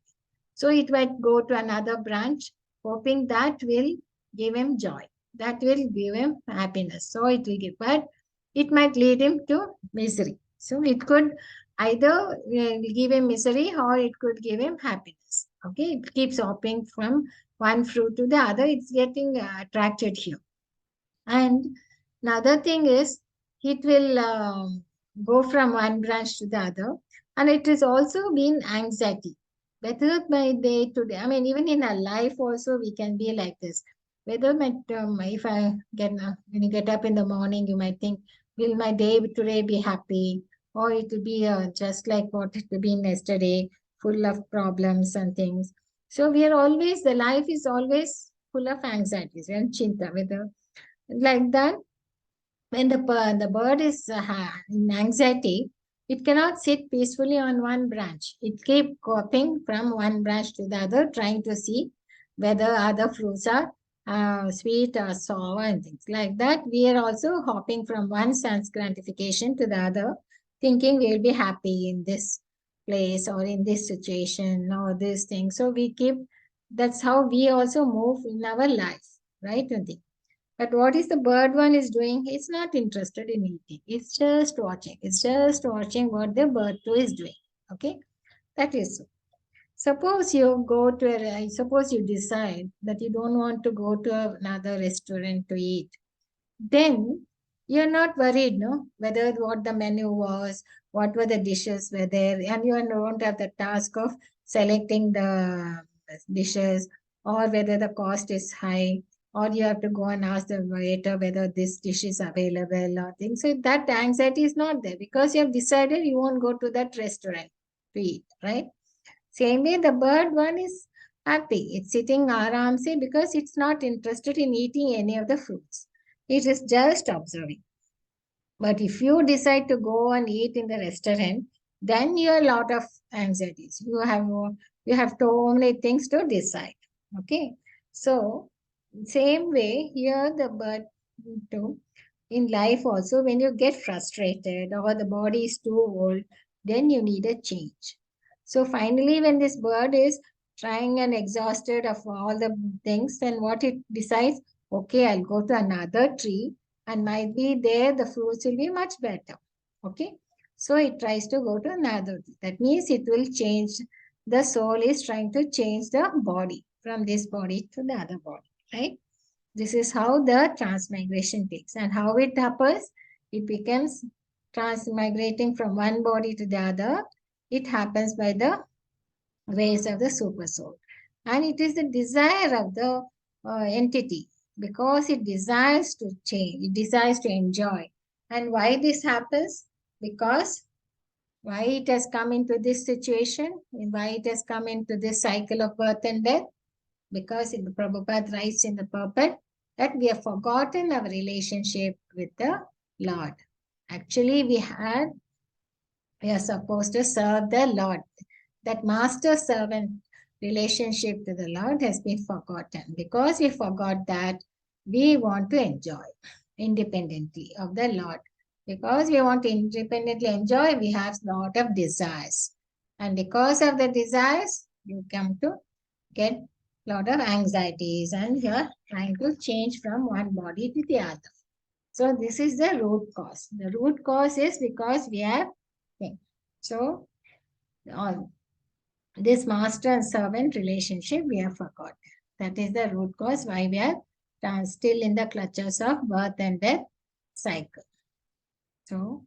S1: So it might go to another branch, hoping that will give him joy. That will give him happiness. So it will give, but it might lead him to misery. So it could either give him misery or it could give him happiness. Okay, it keeps hopping from one fruit to the other. It's getting attracted here. And another thing is, it will go from one branch to the other, and it is also been anxiety. Whether by day to day, I mean, even in our life also, we can be like this. Whether if I get when you get up in the morning, you might think, will my day today be happy, or it will be just like what it will be yesterday, full of problems and things. So we are always, the life is always full of anxieties and chinta. Whether like that, when the bird is in anxiety, it cannot sit peacefully on one branch. It keep hopping from one branch to the other, trying to see whether other fruits are sweet or sour and things like that. We are also hopping from one sense gratification to the other, thinking we'll be happy in this place or in this situation or this thing. So we keep, that's how we also move in our life, right, Nidhi? But what is the bird one is doing? It's not interested in eating. It's just watching. It's just watching what the bird two is doing. Okay, that is so. Suppose you go to suppose you decide that you don't want to go to another restaurant to eat. Then You're not worried, no? Whether what the menu was, what were the dishes were there, and you don't have the task of selecting the dishes, or whether the cost is high, or you have to go and ask the waiter whether this dish is available or things. So that anxiety is not there because you have decided you won't go to that restaurant to eat, right? Same way, the bird one is happy. It's sitting aramse because it's not interested in eating any of the fruits. It is just observing. But if you decide to go and eat in the restaurant, then you have a lot of anxieties. You have so many things to decide. Okay. So same way here the bird too. In life also, when you get frustrated or the body is too old, then you need a change. So finally, when this bird is trying and exhausted of all the things, then what it decides, okay, I'll go to another tree and might be there the fruits will be much better. Okay. So it tries to go to another tree. That means it will change. The soul is trying to change the body from this body to the other body, right? This is how the transmigration takes. And how it happens, it becomes transmigrating from one body to the other. It happens by the ways of the super soul. And it is the desire of the entity because it desires to change, it desires to enjoy. And why this happens? Because why it has come into this situation, and why it has come into this cycle of birth and death? Because in the Prabhupada writes in the purport that we have forgotten our relationship with the Lord. Actually, we are supposed to serve the Lord. That master-servant relationship to the Lord has been forgotten. Because we forgot that, we want to enjoy independently of the Lord. Because we want to independently enjoy, we have a lot of desires. And because of the desires, you come to get a lot of anxieties and you're trying to change from one body to the other. So this is the root cause. The root cause is because we have things. So this master and servant relationship we have forgotten. That is the root cause why we are still in the clutches of birth and death cycle. So,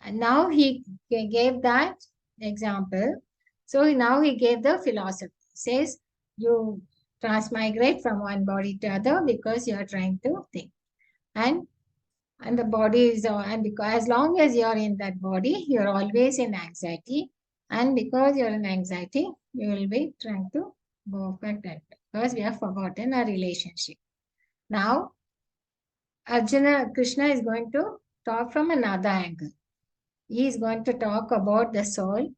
S1: and now he gave that example. So now he gave the philosophy. Says you transmigrate from one body to other because you are trying to think. And the body is, and because as long as you're in that body, you're always in anxiety. And because you're in anxiety, you will be trying to go back that because we have forgotten our relationship. Now, Krishna is going to talk from another angle. He is going to talk about the soul.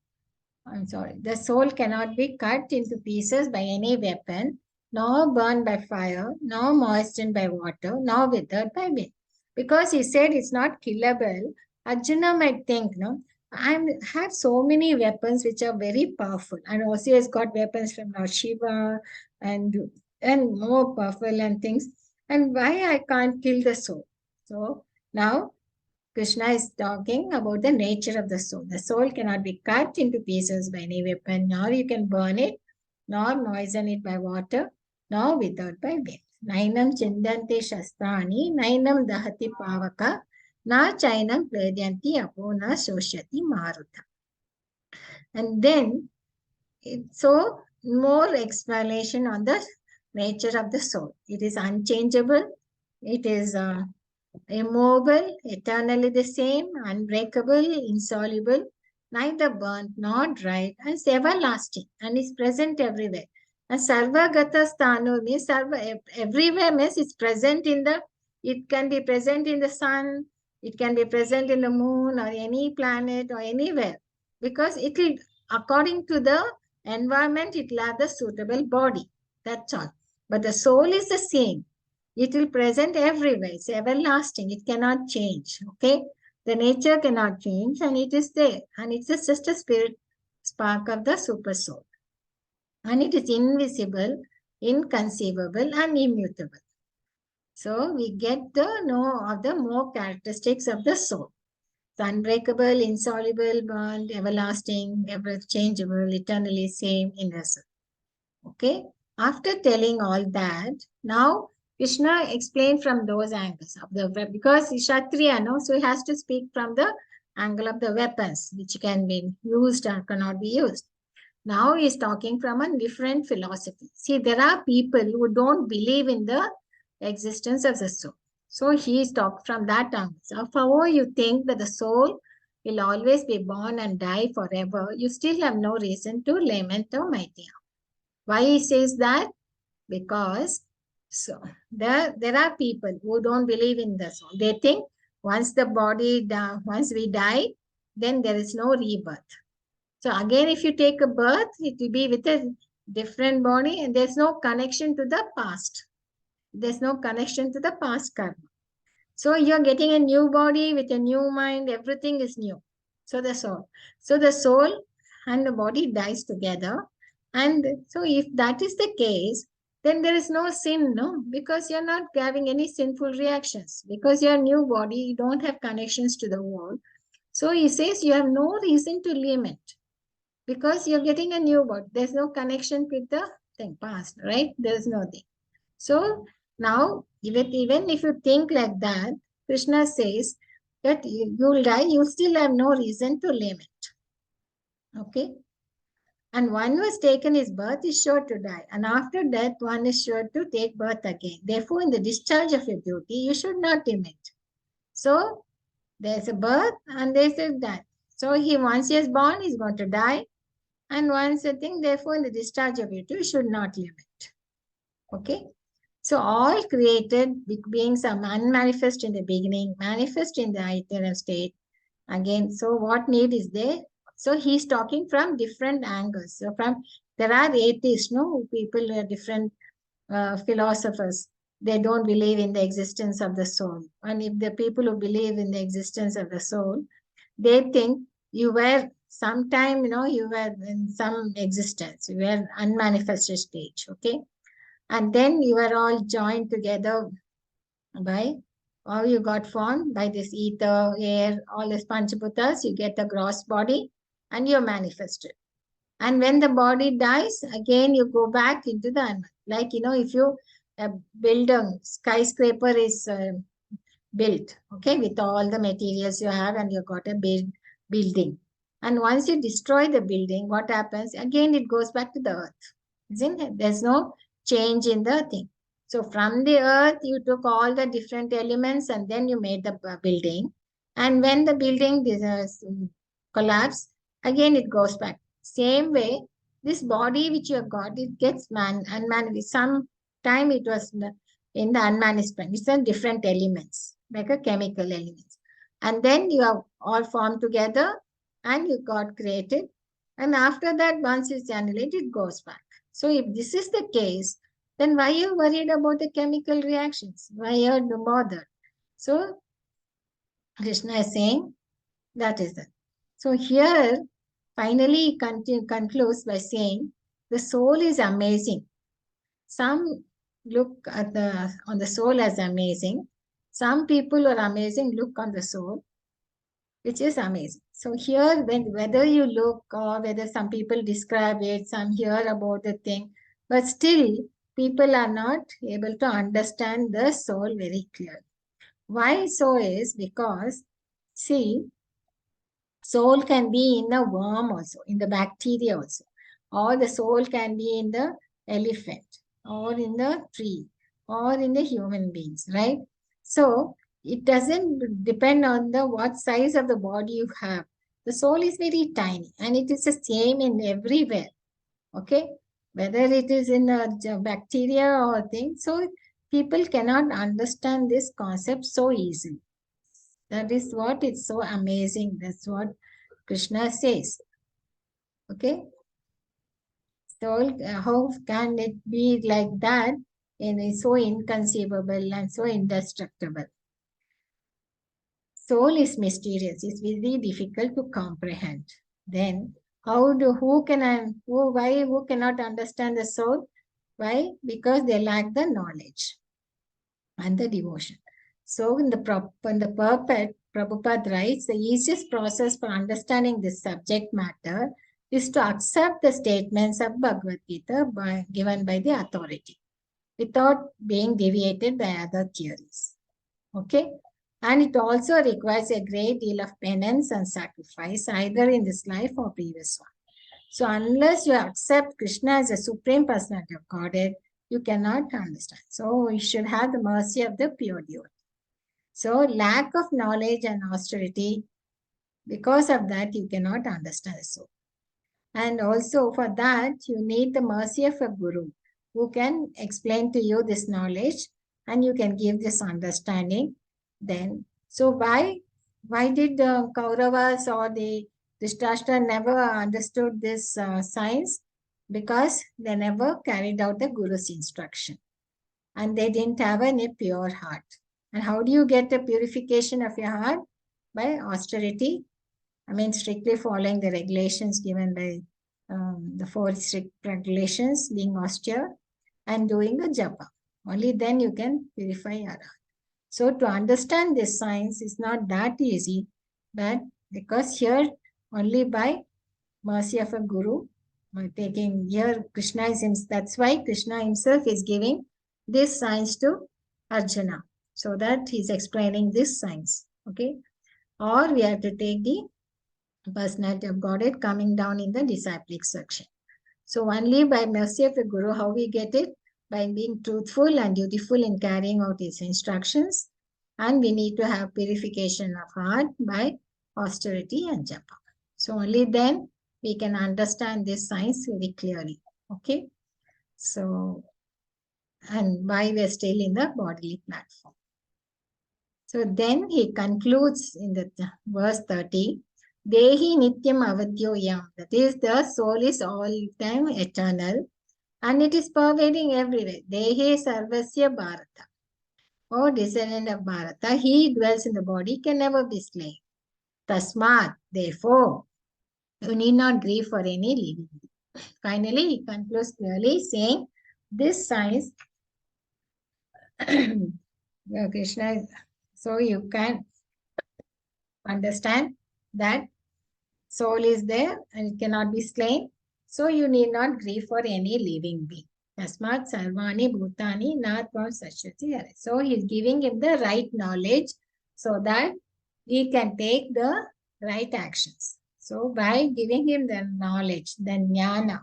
S1: I'm sorry, the soul cannot be cut into pieces by any weapon, nor burned by fire, nor moistened by water, nor withered by wind. Because he said it's not killable, Arjuna might think, no, I have so many weapons which are very powerful. And also he has got weapons from Lord Shiva and more powerful and things. And why I can't kill the soul? So now Krishna is talking about the nature of the soul. The soul cannot be cut into pieces by any weapon, nor you can burn it, nor moisten it by water, nor withered by wind. Nainam chindante shastrani, nainam dahati pavaka, na chainam pledyanti apo na shoshati maruta. And then, so more explanation on the nature of the soul. It is unchangeable. It is immovable, eternally the same, unbreakable, insoluble, neither burnt nor dried, and is everlasting and is present everywhere. And Sarvagata Sthano means everywhere means it's present in the, it can be present in the sun, it can be present in the moon or any planet or anywhere. Because it will, according to the environment, it will have the suitable body. That's all. But the soul is the same. It will present everywhere. It's everlasting. It cannot change. Okay. The nature cannot change and it is there. And it's just a spirit spark of the super soul. And it is invisible, inconceivable, and immutable. So we get the know of the more characteristics of the soul. It's unbreakable, insoluble, bond, everlasting, ever changeable, eternally same, innocent. Okay. After telling all that, now Krishna explained from those angles of because he's Kshatriya, no, so he has to speak from the angle of the weapons, which can be used or cannot be used. Now he's talking from a different philosophy. See, there are people who don't believe in the existence of the soul. So he's talking from that angle. So however you think that the soul will always be born and die forever, you still have no reason to lament or Maitya. Why he says that? Because so there are people who don't believe in the soul. They think once once we die, then there is no rebirth. So again, if you take a birth, it will be with a different body and there's no connection to the past. There's no connection to the past karma. So you're getting a new body with a new mind, everything is new. So the soul and the body dies together. And so if that is the case, then there is no sin, no? Because you're not having any sinful reactions. Because your new body, you don't have connections to the world. So he says you have no reason to lament. Because you're getting a new body. There's no connection with the thing past, right? There's nothing. So now, even if you think like that, Krishna says that you'll die, you still have no reason to lament. Okay? And one who has taken his birth is sure to die. And after death, one is sure to take birth again. Therefore, in the discharge of your duty, you should not lament. So, there's a birth and there's a death. So, once he is born, he's going to die. And once a thing, therefore, in the discharge of it, you should not limit. Okay? So all created beings are unmanifest in the beginning, manifest in the eternal state. Again, so what need is there? So he's talking from different angles. So there are atheists, no? People who are different philosophers. They don't believe in the existence of the soul. And if the people who believe in the existence of the soul, they think you were sometime, you were in some existence, you were unmanifested stage, okay? And then you were all joined together by how you got formed by this ether, air, all these Panchabhutas, you get a gross body and you're manifested. And when the body dies, again you go back into the animal. Like, if you build a skyscraper is built, okay, with all the materials you have and you got a building. And once you destroy the building, what happens? Again, it goes back to the earth, isn't it? There's no change in the thing. So from the earth, you took all the different elements and then you made the building. And when the building collapse, again it goes back. Same way, this body which you have got, it gets unmanifest. Some time it was in the unmanifest. It's in different elements, like a chemical elements. And then you have all formed together and you got created. And after that, once it's annihilated, it goes back. So if this is the case, then why are you worried about the chemical reactions? Why are you bothered? So Krishna is saying that is it. So here, finally, he concludes by saying the soul is amazing. Some look at on the soul as amazing. Some people who are amazing look on the soul, which is amazing. So here, whether you look or whether some people describe it, some hear about the thing, but still people are not able to understand the soul very clearly. Why so is because, see, soul can be in the worm also, in the bacteria also, or the soul can be in the elephant, or in the tree, or in the human beings, right? So it doesn't depend on what size of the body you have. The soul is very tiny and it is the same in everywhere, okay? Whether it is in a bacteria or thing. So people cannot understand this concept so easily. That is what is so amazing. That's what Krishna says. Okay? So how can it be like that and is so inconceivable and so indestructible? Soul is mysterious. It's very difficult to comprehend. Then who cannot understand the soul? Why? Because they lack the knowledge and the devotion. So in the purport, Prabhupada writes, the easiest process for understanding this subject matter is to accept the statements of Bhagavad Gita given by the authority. without being deviated by other theories. Okay? And it also requires a great deal of penance and sacrifice, either in this life or previous one. So unless you accept Krishna as a supreme personality of Godhead, you cannot understand. So you should have the mercy of the pure devotee. So lack of knowledge and austerity, because of that, you cannot understand the soul. And also for that, you need the mercy of a guru who can explain to you this knowledge and you can give this understanding. Then, so why did the Kauravas or the Dhritarashtra never understood this science? Because they never carried out the guru's instruction and they didn't have any pure heart. And how do you get a purification of your heart? By austerity. I mean, strictly following the regulations given by the 4 strict regulations, being austere and doing a japa. Only then you can purify your heart. So to understand this science is not that easy, but because here only by mercy of a guru, by taking here Krishna is himself, that's why Krishna himself is giving this science to Arjuna, so that he's explaining this science. Okay, or we have to take the personality of Godhead coming down in the disciplic section. So only by mercy of a guru, how we get it? By being truthful and dutiful in carrying out his instructions. And we need to have purification of heart by austerity and japa. So only then we can understand this science very clearly. Okay. So, and why we are still in the bodily platform. So then he concludes in the verse 30. Dehi nityam avadyoyam. That is, the soul is all time eternal and it is pervading everywhere. Dehi sarvasya bharata. O descendant of Bharata, he dwells in the body, can never be slain. Tasmat, therefore, you need not grieve for any living. Finally, he concludes clearly saying, this science, Krishna, so you can understand that soul is there and it cannot be slain. So you need not grieve for any living being. Tasmat sarvani bhutani natvam sashyati. So he is giving him the right knowledge so that he can take the right actions. So by giving him the knowledge, the jnana,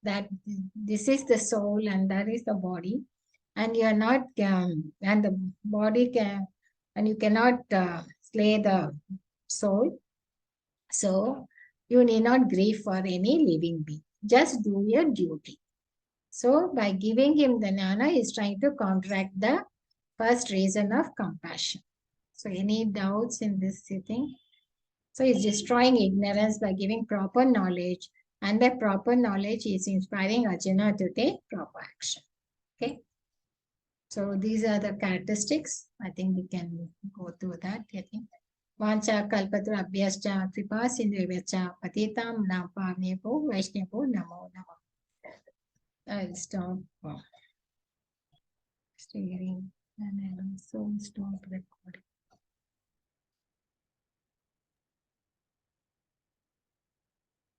S1: that this is the soul and that is the body, and you are not, and the body can, and you cannot slay the soul. So you need not grieve for any living being. Just do your duty. So by giving him the jnana, he is trying to counteract the first reason of compassion. So any doubts in this thing? So he's destroying ignorance by giving proper knowledge. And by proper knowledge, he is inspiring Arjuna to take proper action. Okay. So these are the characteristics. I think we can go through that. I think. Vancha kalpatu abhyascha kripa sindhuvyacha patitam napavnepo vaishnepo namo namo. I'll stop steering and I'll also stop recording.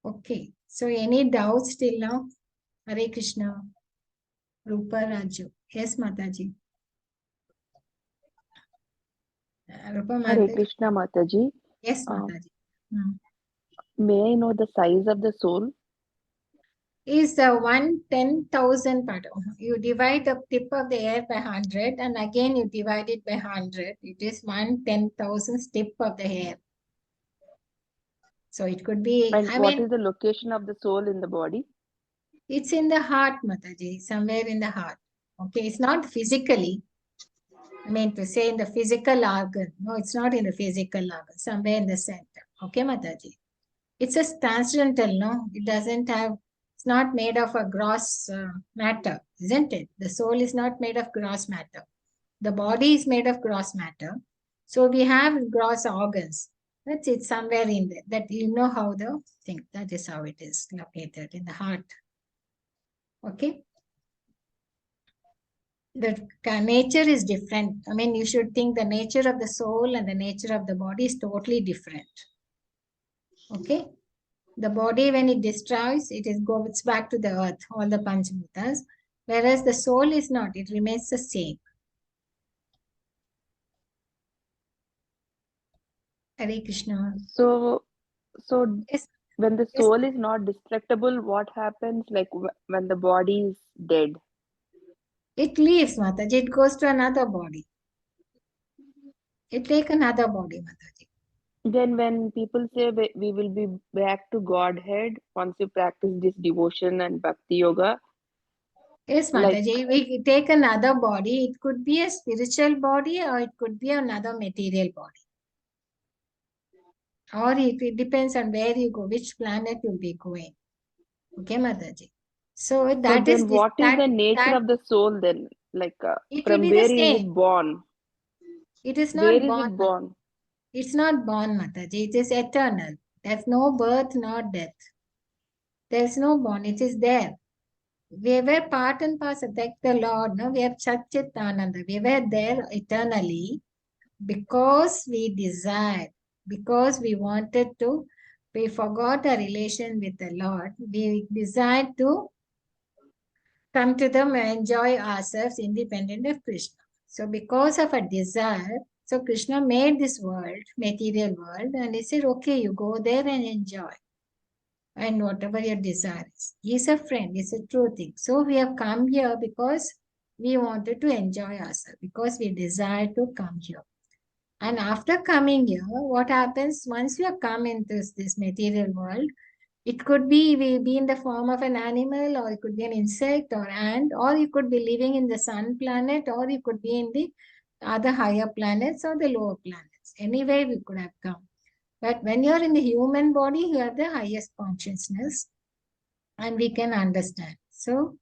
S1: Okay, so any doubts till now? Hare Krishna, Rupa Raju. Yes, Mataji. Rupa
S4: Hare
S1: Mataji.
S4: Krishna Mataji.
S1: Yes, Mataji.
S4: May I know the size of the soul?
S1: Is 1/10,000 part. You divide the tip of the hair by 100 and again you divide it by 100. It is 1/10,000 tip of the hair. So it could be,
S4: And what is the location of the soul in the body?
S1: It's in the heart, Mataji, somewhere in the heart. Okay, it's not physically. I mean to say in the physical organ. No, it's not in the physical organ, somewhere in the center. Okay, Mataji. It's a transcendental, no? It doesn't have, it's not made of a gross matter, isn't it? The soul is not made of gross matter. The body is made of gross matter. So we have gross organs. That's it, somewhere in there. That you know how the thing, that is how it is located in the heart. Okay. The nature is different. I mean, you should think the nature of the soul and the nature of the body is totally different. Okay. The body, when it destroys, it goes back to the earth, all the Panchabhutas. Whereas the soul is not, it remains the same. Hare Krishna.
S4: So
S1: Yes,
S4: when the
S1: yes.
S4: soul is not destructible, what happens like when the body is dead?
S1: It leaves, Mataji. It goes to another body. It take another body, Mataji.
S4: Then when people say we will be back to Godhead once you practice this devotion and bhakti yoga,
S1: Yes,
S4: like
S1: Mataji. We take another body. It could be a spiritual body or it could be another material body. Or it depends on where you go, which planet you'll be going. Okay, Mataji. So
S4: so
S1: that is
S4: then
S1: this,
S4: what is the nature
S1: that
S4: of the soul then? Like
S1: it will
S4: from
S1: be the
S4: where is it
S1: same.
S4: born?
S1: It is
S4: Where
S1: not
S4: is
S1: born.
S4: it born?
S1: It's not born, Mataji. It is eternal. There's no birth nor death. There's no born. It is there. We were part and parcel, like the Lord, no? We are Satchitananda. We were there eternally because we desired, because we wanted to, we forgot our relation with the Lord. We desired to come to them and enjoy ourselves independent of Krishna. So because of a desire, so Krishna made this world, material world, and he said, okay, you go there and enjoy. And whatever your desire is. He's a friend, he's a true thing. So we have come here because we wanted to enjoy ourselves, because we desire to come here. And after coming here, what happens once you have come into this material world? It could be in the form of an animal, or it could be an insect or ant, or you could be living in the sun planet, or you could be in the other higher planets or the lower planets. Anyway, we could have come. But when you're in the human body, you have the highest consciousness and we can understand. So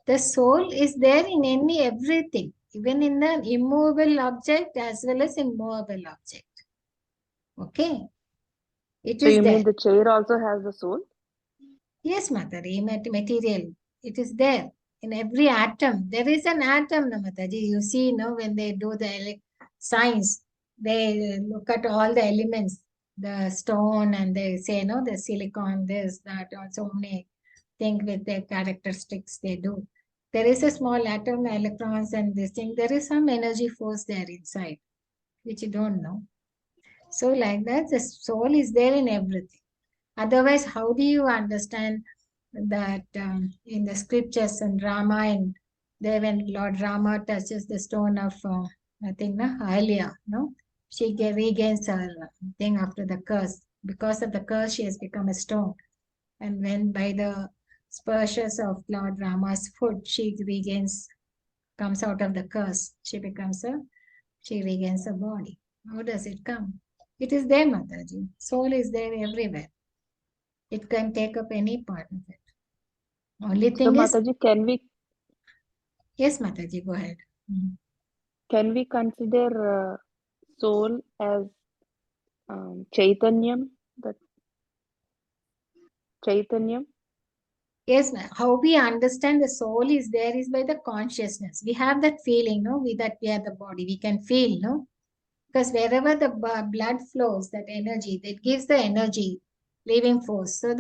S1: the soul is there in everything, even in the immovable object as well as in movable object. Okay, it
S4: So
S1: is
S4: you mean
S1: there.
S4: the chair also has the soul?
S1: Yes, Mataji, material. It is there in every atom. There is an atom, no, Mataji. You see, no, when they do the science, they look at all the elements, the stone, and they say, no, the silicon, this, that, or so many things with their characteristics they do. There is a small atom, electrons, and this thing. There is some energy force there inside, which you don't know. So, like that, the soul is there in everything. Otherwise, how do you understand that in the scriptures and Rama, and there when Lord Rama touches the stone of, I think, Odiya, no? She regains her thing after the curse. Because of the curse, she has become a stone. And when by the splashes of Lord Rama's foot, she regains, comes out of the curse, she regains a body. How does it come? It is there, Mataji. Soul is there everywhere. It can take up any part of it. Only
S4: So
S1: thing is,
S4: Mataji,
S1: yes, Mataji, go ahead.
S4: can we consider soul as Chaitanyam? That Chaitanyam?
S1: Yes, how we understand the soul is there is by the consciousness. We have that feeling, no, that we are the body. We can feel, no, because wherever the blood flows, that energy, that gives the energy, living force. So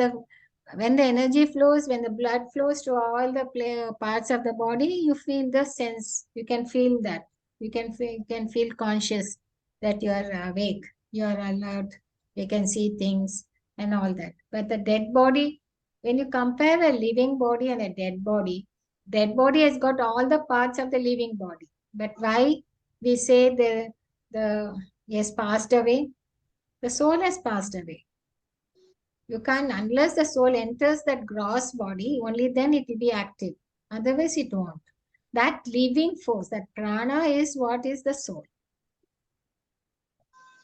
S1: when the energy flows, when the blood flows to all the parts of the body, you feel the sense. You can feel that. You can feel conscious that you are awake, you are alert, you can see things and all that. But the dead body, when you compare a living body and a dead body has got all the parts of the living body. But why we say the he has passed away? The soul has passed away. You can't, unless the soul enters that gross body, only then it will be active. Otherwise, it won't. That living force, that prana is what is the soul.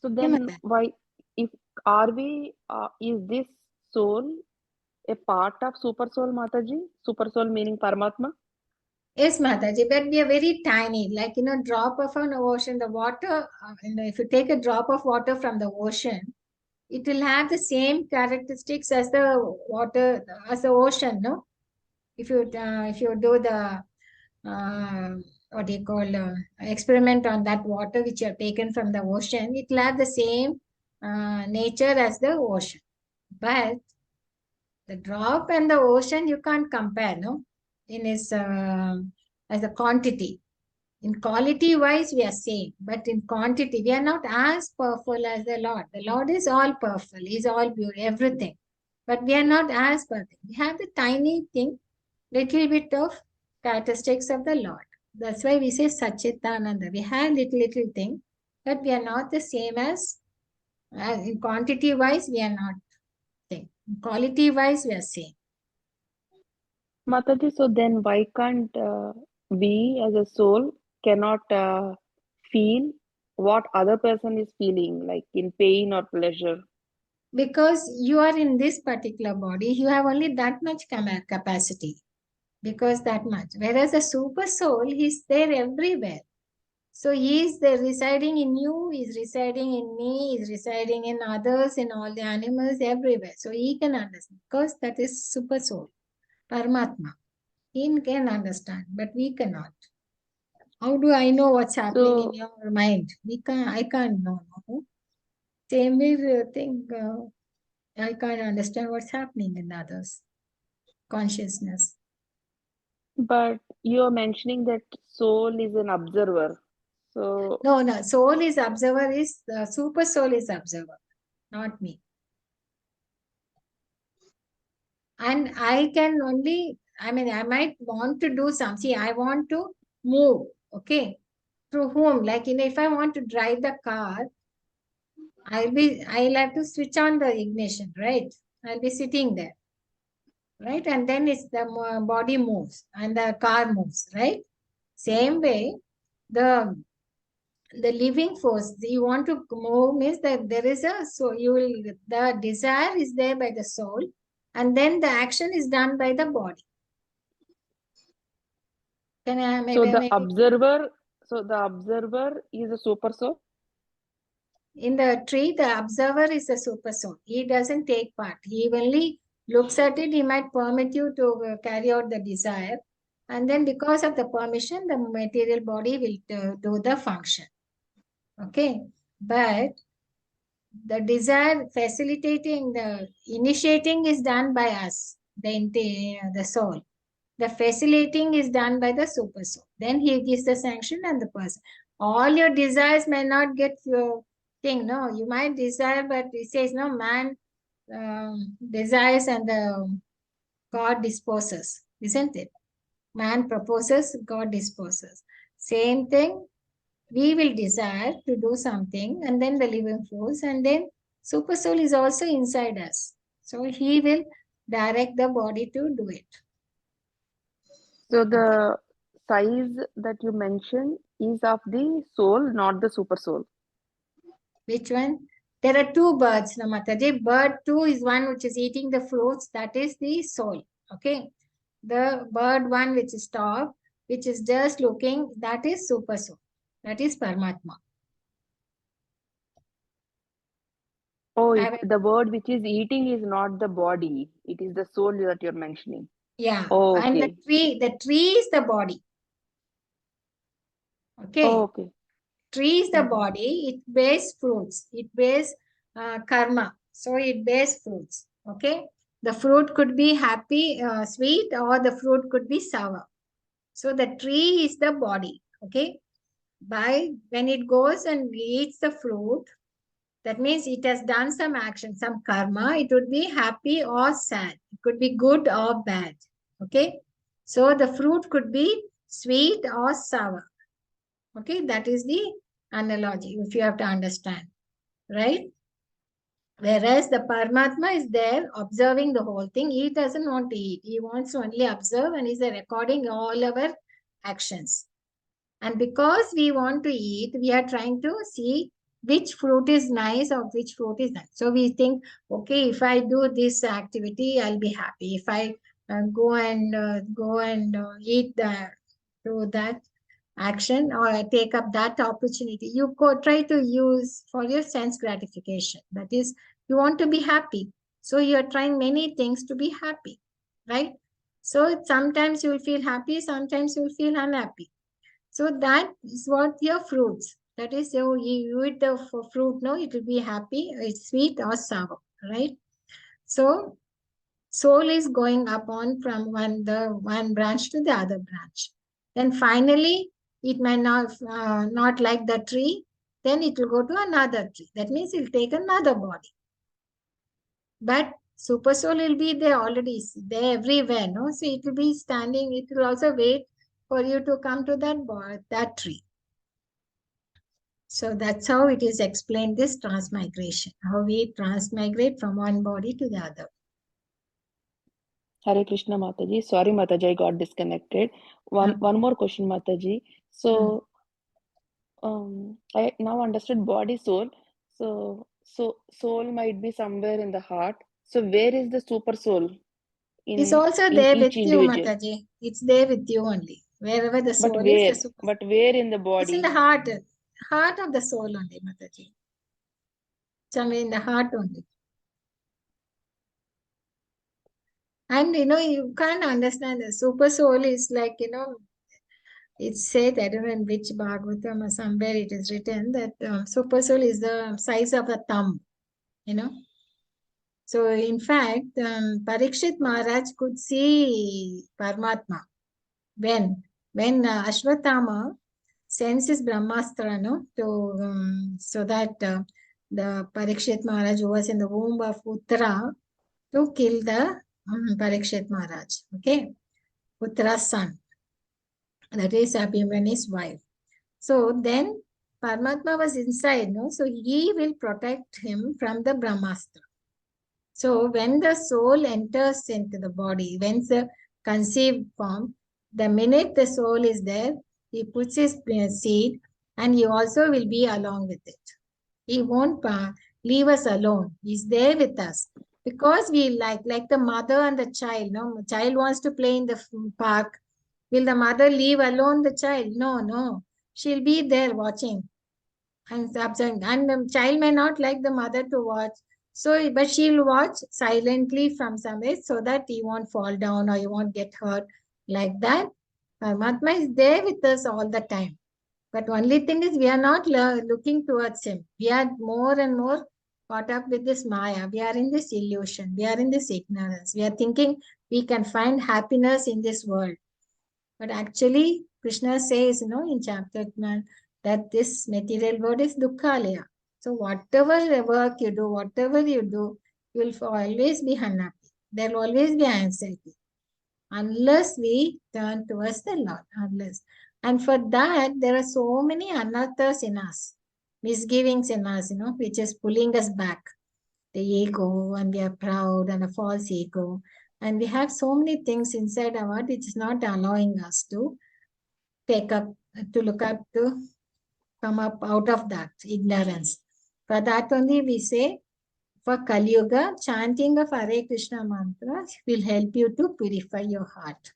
S4: So
S1: Yeah,
S4: then
S1: Mata.
S4: why, if is this soul a part of super soul, Mataji? Super soul meaning Paramatma?
S1: Yes, Mataji, but we are very tiny, like, drop of an ocean, the water, if you take a drop of water from the ocean, it will have the same characteristics as the water, as the ocean, no? If you do the what do you call experiment on that water which you have taken from the ocean, it will have the same nature as the ocean. But the drop and the ocean you can't compare, no? in his as a quantity. In quality wise, we are same, but in quantity, we are not as powerful as the Lord. The Lord is all powerful, He is all beautiful, everything. But we are not as perfect. We have the tiny thing, little bit of characteristics of the Lord. That's why we say Sachitananda. We have little thing, but we are not the same as in quantity wise, we are not thing. In quality wise, we are same.
S4: Mataji, so then why can't we as a soul cannot feel what other person is feeling, like in pain or pleasure?
S1: Because you are in this particular body, you have only that much capacity. Because that much. Whereas the super soul, he's there everywhere. So he is there residing in you, he's residing in me, he's residing in others, in all the animals, everywhere. So he can understand. Because that is super soul, Paramatma. He can understand, but we cannot. How do I know what's happening in your mind? I can't know. No? Same way, I can't understand what's happening in others' consciousness.
S4: But you are mentioning that soul is an observer. So
S1: No. Soul is observer, is the super soul is observer, not me. And I can only, I might want to do some. See, I want to move, okay? Through whom? Like, if I want to drive the car, I'll have to switch on the ignition, right? I'll be sitting there, right? And then it's the body moves and the car moves, right? Same way, the living force you want to move means that there is the desire is there by the soul, and then the action is done by the body. Can I
S4: so
S1: maybe
S4: the observer is a super soul?
S1: in the tree, the observer is a super soul. He doesn't take part. He only looks at it. He might permit you to carry out the desire, and then because of the permission, the material body will do the function. Okay, but the desire facilitating, the initiating is done by us, the soul. The facilitating is done by the super soul. Then he gives the sanction and the person. All your desires may not get your thing. No, you might desire, but he says no, man desires and the God disposes, isn't it? Man proposes, God disposes. Same thing, we will desire to do something, and then the living force, and then super soul is also inside us, so he will direct the body to do it.
S4: So the size that you mentioned is of the soul, not the super soul.
S1: Which one? There are two birds, Namataji. Bird 2 is one which is eating the fruits, that is the soul. Okay, the bird 1 which is top, which is just looking, that is super soul, that is Paramatma.
S4: Oh, the word which is eating is not the body. It is the soul that you're mentioning.
S1: Yeah.
S4: Oh,
S1: And
S4: okay.
S1: the tree is the body. Okay.
S4: Oh, okay.
S1: Tree is the body, it bears fruits, it bears karma, so it bears fruits. Okay, the fruit could be happy, sweet, or the fruit could be sour. So the tree is the body. Okay, by when it goes and eats the fruit, that means it has done some action, some karma. It would be happy or sad, it could be good or bad. Okay, so the fruit could be sweet or sour. Okay, that is the analogy, if you have to understand, right? Whereas the Paramatma is there observing the whole thing. He doesn't want to eat. He wants to only observe, and he's recording all our actions. And because we want to eat, we are trying to see which fruit is nice or which fruit is nice. So we think, okay, if I do this activity, I'll be happy. If I go and eat do that action or take up that opportunity, you go try to use for your sense gratification. That is, you want to be happy. So you are trying many things to be happy, right? So sometimes you will feel happy, sometimes you will feel unhappy. So that is what your fruits. That is, you eat the fruit, no, it will be happy, it's sweet or sour, right? So Soul is going up on from one branch to the other branch. Then finally, it may not like the tree. Then it will go to another tree. That means it will take another body. But super soul will be there already, there everywhere, no? So it will be standing. It will also wait for you to come to that tree. So that's how it is explained, this transmigration, how we transmigrate from one body to the other.
S4: Hare Krishna Mataji. Sorry Mataji, I got disconnected. One more question, Mataji. So I now understood body soul. So soul might be somewhere in the heart. So where is the super soul
S1: It's
S4: in
S1: also there with
S4: each
S1: you,
S4: individual?
S1: Mataji. It's there with you only. Wherever the
S4: But
S1: soul is, the
S4: where?
S1: super soul.
S4: But where in the
S1: It's in
S4: body?
S1: the heart of the soul only, Mataji. Somewhere in the heart only. And you can't understand the super soul is like, it's said, I don't know in which Bhagavatam or somewhere it is written that super soul is the size of a thumb, So in fact, Parikshit Maharaj could see Paramatma when Ashwatthama sends his Brahmastra, so that the Parikshit Maharaj who was in the womb of Uttara to kill the Parikshit Maharaj, okay, Uttara's son, that is Abhimanyu's wife. So then Paramatma was inside, so he will protect him from the Brahmastra. So when the soul enters into the body, when the conceived form, the minute the soul is there, he puts his seed and he also will be along with it. He won't leave us alone. He's there with us. Because we like the mother and the child, no? Child wants to play in the park. Will the mother leave alone the child? No. She'll be there watching and absent. And the child may not like the mother to watch. So, but she'll watch silently from somewhere so that he won't fall down or he won't get hurt like that. Paramatma is there with us all the time. But only thing is we are not looking towards him. We are more and more caught up with this Maya. We are in this illusion. We are in this ignorance. We are thinking we can find happiness in this world. But actually, Krishna says, in chapter 1, that this material world is dukkhalaya. So whatever work you do, whatever you do, you will always be unhappy. There will always be anxiety. Unless we turn towards the Lord. And for that, there are so many anarthas in us, misgivings in us, which is pulling us back. The ego, and we are proud, and a false ego. And we have so many things inside our heart which is not allowing us to look up, to come up out of that ignorance. For that only we say, for Kali Yuga, chanting of Hare Krishna mantra will help you to purify your heart.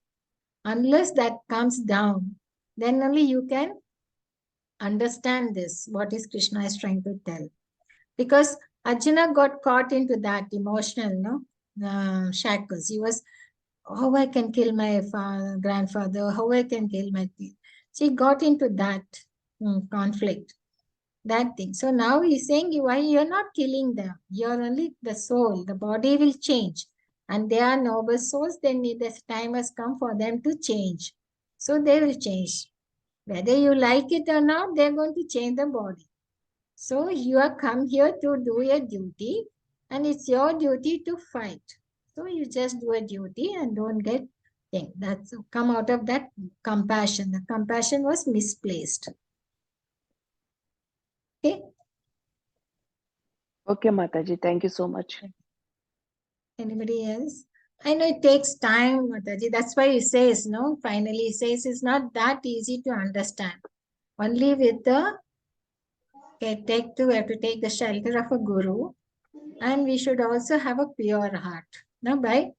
S1: Unless that comes down, then only you can understand this, what is Krishna is trying to tell. Because Arjuna got caught into that emotional shackles. He was, how I can kill my grandfather, how I can kill my kid. So he got into that conflict, that thing. So now he's saying, why you're not killing them? You're only the soul. The body will change. And they are noble souls. Then the time has come for them to change. So they will change. Whether you like it or not, they're going to change the body. So you are come here to do your duty, and it's your duty to fight. So you just do a duty and don't get thing. That's come out of that compassion. The compassion was misplaced. Okay.
S4: Okay, Mataji. Thank you so much.
S1: Anybody else? I know it takes time, Mataji. That's why he says, finally he says it's not that easy to understand. Only with the we have to take the shelter of a guru, and we should also have a pure heart. Now by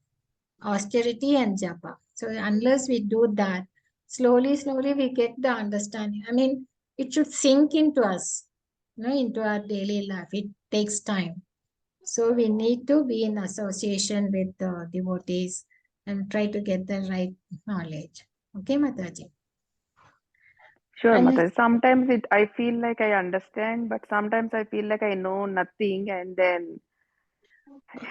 S1: austerity and japa. So unless we do that, slowly we get the understanding. I mean, it should sink into us, into our daily life. It takes time. So we need to be in association with the devotees and try to get the right knowledge. Okay, Mataji.
S4: Sure,
S1: And
S4: Mataji. Sometimes I feel like I understand, but sometimes I feel like I know nothing, and then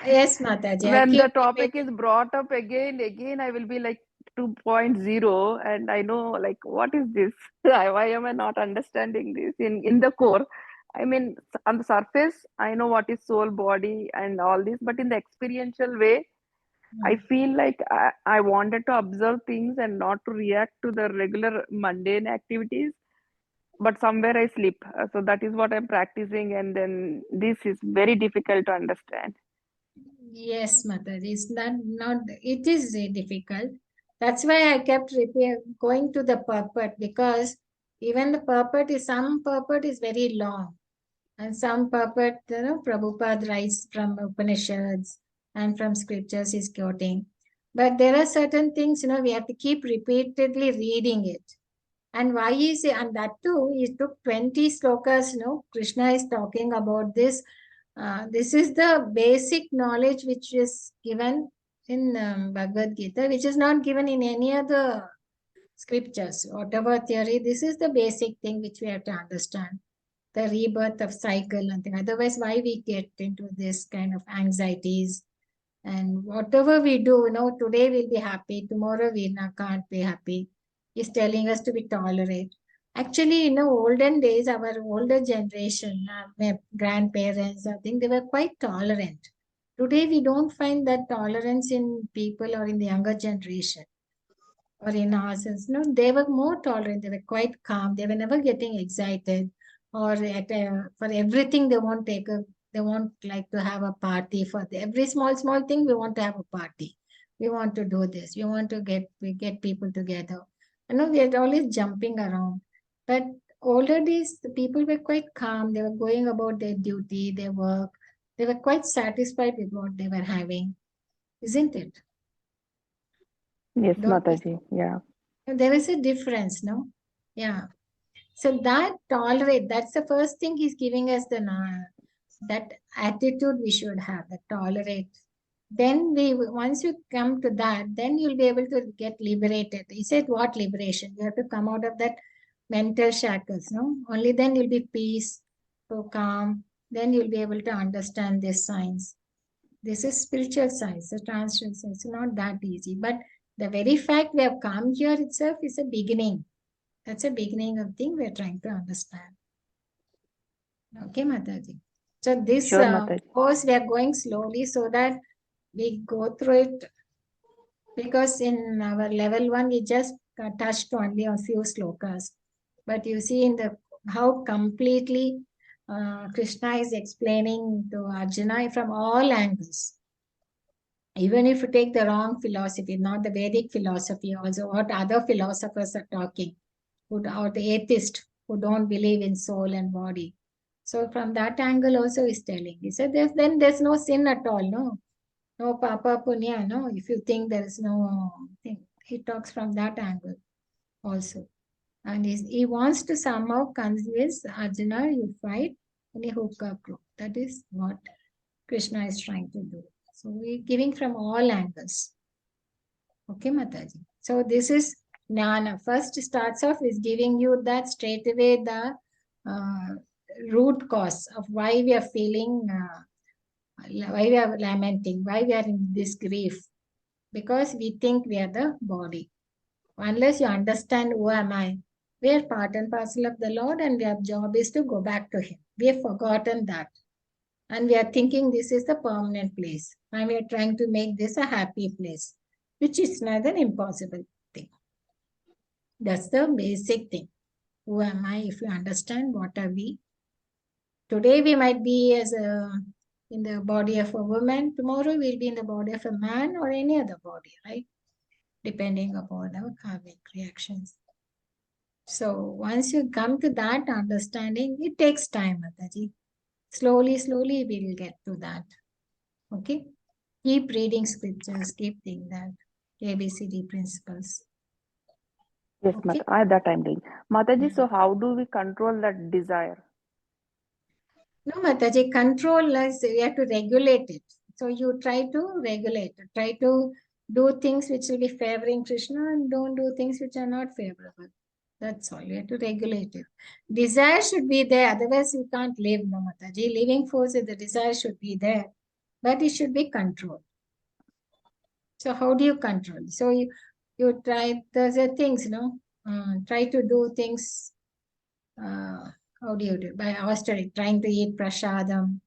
S1: Yes, Mataji. I
S4: When
S1: keep
S4: the topic is
S1: repeating.
S4: brought up again, I will be like 2.0, and I know like what is this? Why am I not understanding this in the core? I mean, on the surface, I know what is soul, body, and all this, but in the experiential way, I
S1: Hmm.
S4: feel like I wanted to observe things and not to react to the regular mundane activities, but somewhere I slip. So that is what I'm practicing, and then this is very difficult to understand.
S1: Yes, Mataji. It's not, it is difficult. That's why I kept going to the purport, because even the purport is, some purport is very long. And some purport, Prabhupada writes from Upanishads and from scriptures he's quoting. But there are certain things, we have to keep repeatedly reading it. And why is it? And that too, he took 20 slokas, Krishna is talking about this. This is the basic knowledge which is given in Bhagavad Gita, which is not given in any other scriptures. Whatever theory, this is the basic thing which we have to understand, the rebirth of cycle and thing. Otherwise, why we get into this kind of anxieties, and whatever we do, today we'll be happy, tomorrow we can't be happy. He's telling us to be tolerant. Actually, olden days, our older generation, my grandparents, I think they were quite tolerant. Today, we don't find that tolerance in people or in the younger generation or in ourselves. No, they were more tolerant. They were quite calm. They were never getting excited, or for everything they won't take a. They won't like to have a party for every small thing. We want to have a party. We want to do this. We get people together. We are always jumping around. But older days, the people were quite calm. They were going about their duty, their work. They were quite satisfied with what they were having, isn't it?
S4: Yes,
S1: Don't you
S4: Mataji. Yeah.
S1: There is a difference, no? Yeah. So that tolerate, that's the first thing he's giving us, that attitude we should have, the tolerate. Then once you come to that, then you'll be able to get liberated. He said, what liberation? You have to come out of that mental shackles, no? Only then you'll be peace, so calm. Then you'll be able to understand this science. This is spiritual science, the transcendental science. It's not that easy. But the very fact we have come here itself is a beginning. That's a beginning of thing we're trying to understand. Okay, Mataji. So this
S4: Sure, Mataji.
S1: course we are going slowly so that we go through it, because in our level 1 we just touched only a few slokas. But you see in the how completely Krishna is explaining to Arjuna from all angles. Even if you take the wrong philosophy, not the Vedic philosophy, also what other philosophers are talking, or the atheist who don't believe in soul and body. So from that angle also is telling. He said then there's no sin at all, no? No papa punya, no? If you think there is no thing. He talks from that angle also. And he wants to somehow convince Arjuna, you fight and you hook up group. That is what Krishna is trying to do. So we're giving from all angles. Okay, Mataji. So this is Jnana. First starts off is giving you that straight away the uh, root cause of why we are feeling, why we are lamenting, why we are in this grief. Because we think we are the body. Unless you understand who am I, we are part and parcel of the Lord, and our job is to go back to Him. We have forgotten that. And we are thinking this is the permanent place. And we are trying to make this a happy place, which is not an impossible thing. That's the basic thing. Who am I? If you understand what are we? Today we might be in the body of a woman. Tomorrow we'll be in the body of a man or any other body, right? Depending upon our karmic reactions. So once you come to that understanding, it takes time, Mataji. Slowly, we'll get to that. Okay? Keep reading scriptures, keep doing that. ABCD principles.
S4: Yes,
S1: Okay?
S4: that I'm doing. Mataji, so
S1: Mm.
S4: how do we control that desire?
S1: No, Mataji, control is we have to regulate it. So you try to regulate it. Try to do things which will be favoring Krishna, and don't do things which are not favorable. That's all. You have to regulate it. Desire should be there, otherwise you can't live, no, Mataji. Living force is the desire should be there. but it should be controlled. So how do you control? So you try, there's a things, try to do things, how do you do? By austerity, trying to eat prasadam,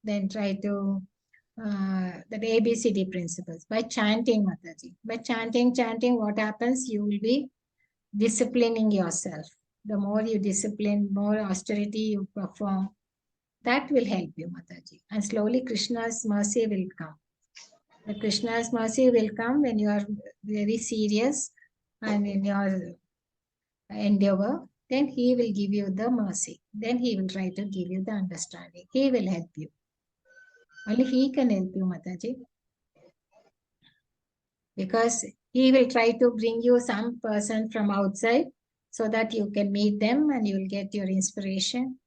S1: then try to, the ABCD principles, by chanting Mataji. By chanting, what happens? You will be disciplining yourself. The more you discipline, more austerity you perform, that will help you, Mataji. And slowly Krishna's mercy will come. The Krishna's mercy will come when you are very serious and in your endeavor. Then he will give you the mercy. Then he will try to give you the understanding. He will help you. Only he can help you, Mataji. Because he will try to bring you some person from outside so that you can meet them and you will get your inspiration.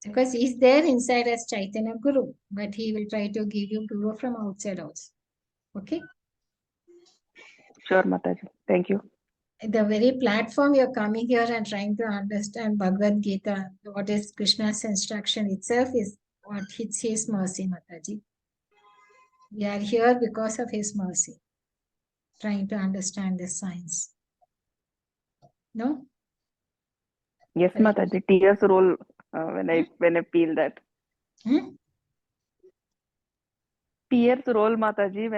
S1: Because he's there inside as Chaitanya Guru, but he will try to give you Guru from outside also. Okay?
S4: Sure, Mataji. Thank you.
S1: The very platform you're coming here and trying to understand Bhagavad Gita, what is Krishna's instruction itself is what it's his mercy, Mataji. We are here because of his mercy, trying to understand the science. No?
S4: Yes, Mataji. Tears roll when I feel that. Tears roll, Mataji,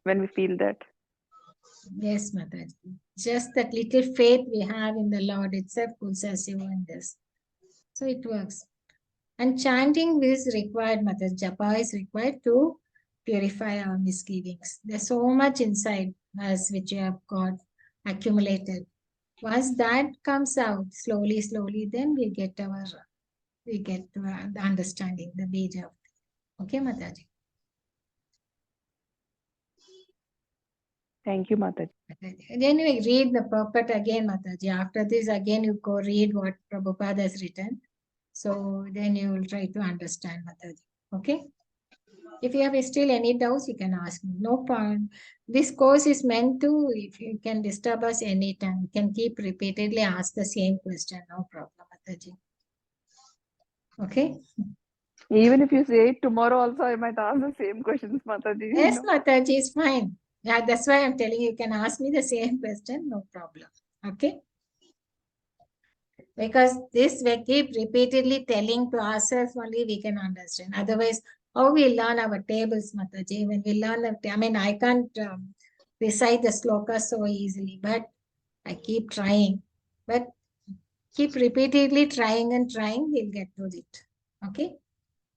S4: when we feel that.
S1: Yes, Mataji. Just that little faith we have in the Lord itself puts us in this. So it works. And chanting is required, Mataji. Japa is required to purify our misgivings. There's so much inside us which we have got accumulated. Once that comes out slowly, then we get to the understanding, the bija. Okay, Mataji.
S4: Thank you, Mataji.
S1: Then we read the purport again, Mataji. After this, again you go read what Prabhupada has written. So then you will try to understand, Mataji. Okay? If you have still any doubts, you can ask me. No problem. This course is meant to, if you can disturb us anytime, you can keep repeatedly ask the same question. No problem, Mataji. Okay?
S4: Even if you say it tomorrow also, I might ask the same questions, Mataji.
S1: Yes, Mataji, is fine. Yeah, that's why I'm telling you, you can ask me the same question, no problem. Okay? Because this we keep repeatedly telling to ourselves only we can understand. Otherwise, how we learn our tables, Mataji? When we learn, I can't recite the sloka so easily, but I keep trying. But keep repeatedly trying and trying, we'll get to it. Okay?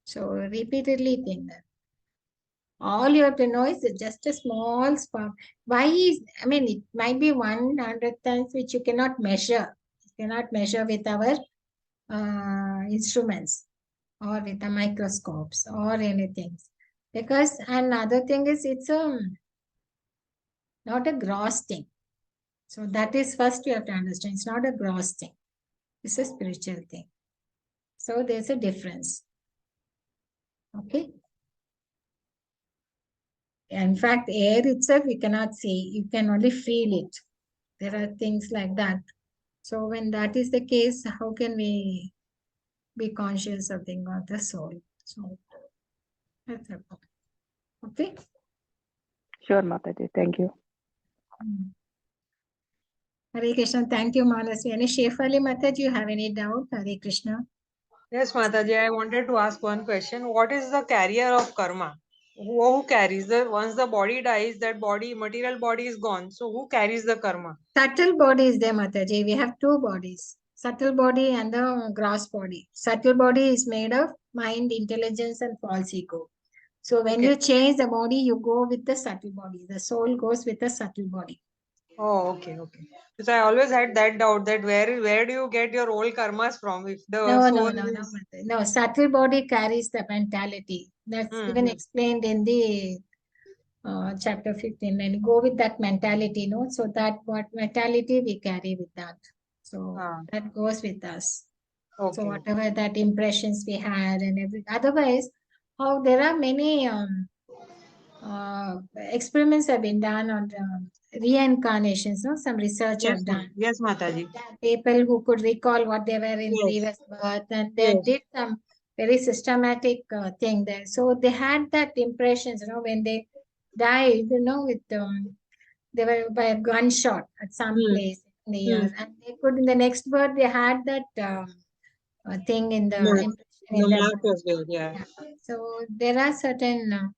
S1: So repeatedly think that. All you have to know is just a small spark. Why is, it might be 100 times which you cannot measure. You cannot measure with our instruments or with the microscopes or anything. Because another thing is it's not a gross thing. So that is first you have to understand. It's not a gross thing. It's a spiritual thing. So there's a difference. Okay. In fact, air itself you cannot see. You can only feel it. There are things like that. So when that is the case, how can we be conscious of the soul? So that's a problem. Okay.
S4: Sure, Mataji. Thank you.
S1: Hare Krishna. Thank you, Manasi. Any Shefali Mataji, you have any doubt? Hare Krishna.
S2: Yes, Mataji, I wanted to ask one question. What is the carrier of karma? Who carries once the body dies, that body, material body is gone. So who carries the karma?
S1: Subtle body is there, Mataji. We have two bodies. Subtle body and the gross body. Subtle body is made of mind, intelligence, and false ego. So when you change the body, you go with the subtle body. The soul goes with the subtle body.
S2: Oh, okay. Because I always had that doubt that where do you get your old karmas from? If the soul
S1: No. Subtle body carries the mentality. That's even explained in the chapter 15. When you go with that mentality, so that what mentality we carry with that. So that goes with us. Okay. So whatever that impressions we had and everything. Otherwise, there are many experiments have been done on reincarnations, some research have done.
S2: Yes, Mataji.
S1: People who could recall what they were in previous birth, and they did some very systematic thing there. So they had that impressions, when they died, with they were by a gunshot at some place in the years, and they could in the next birth they had that thing in the impression in
S2: The
S1: their
S2: mark
S1: body.
S2: was there, yeah.
S1: Yeah. So there are certain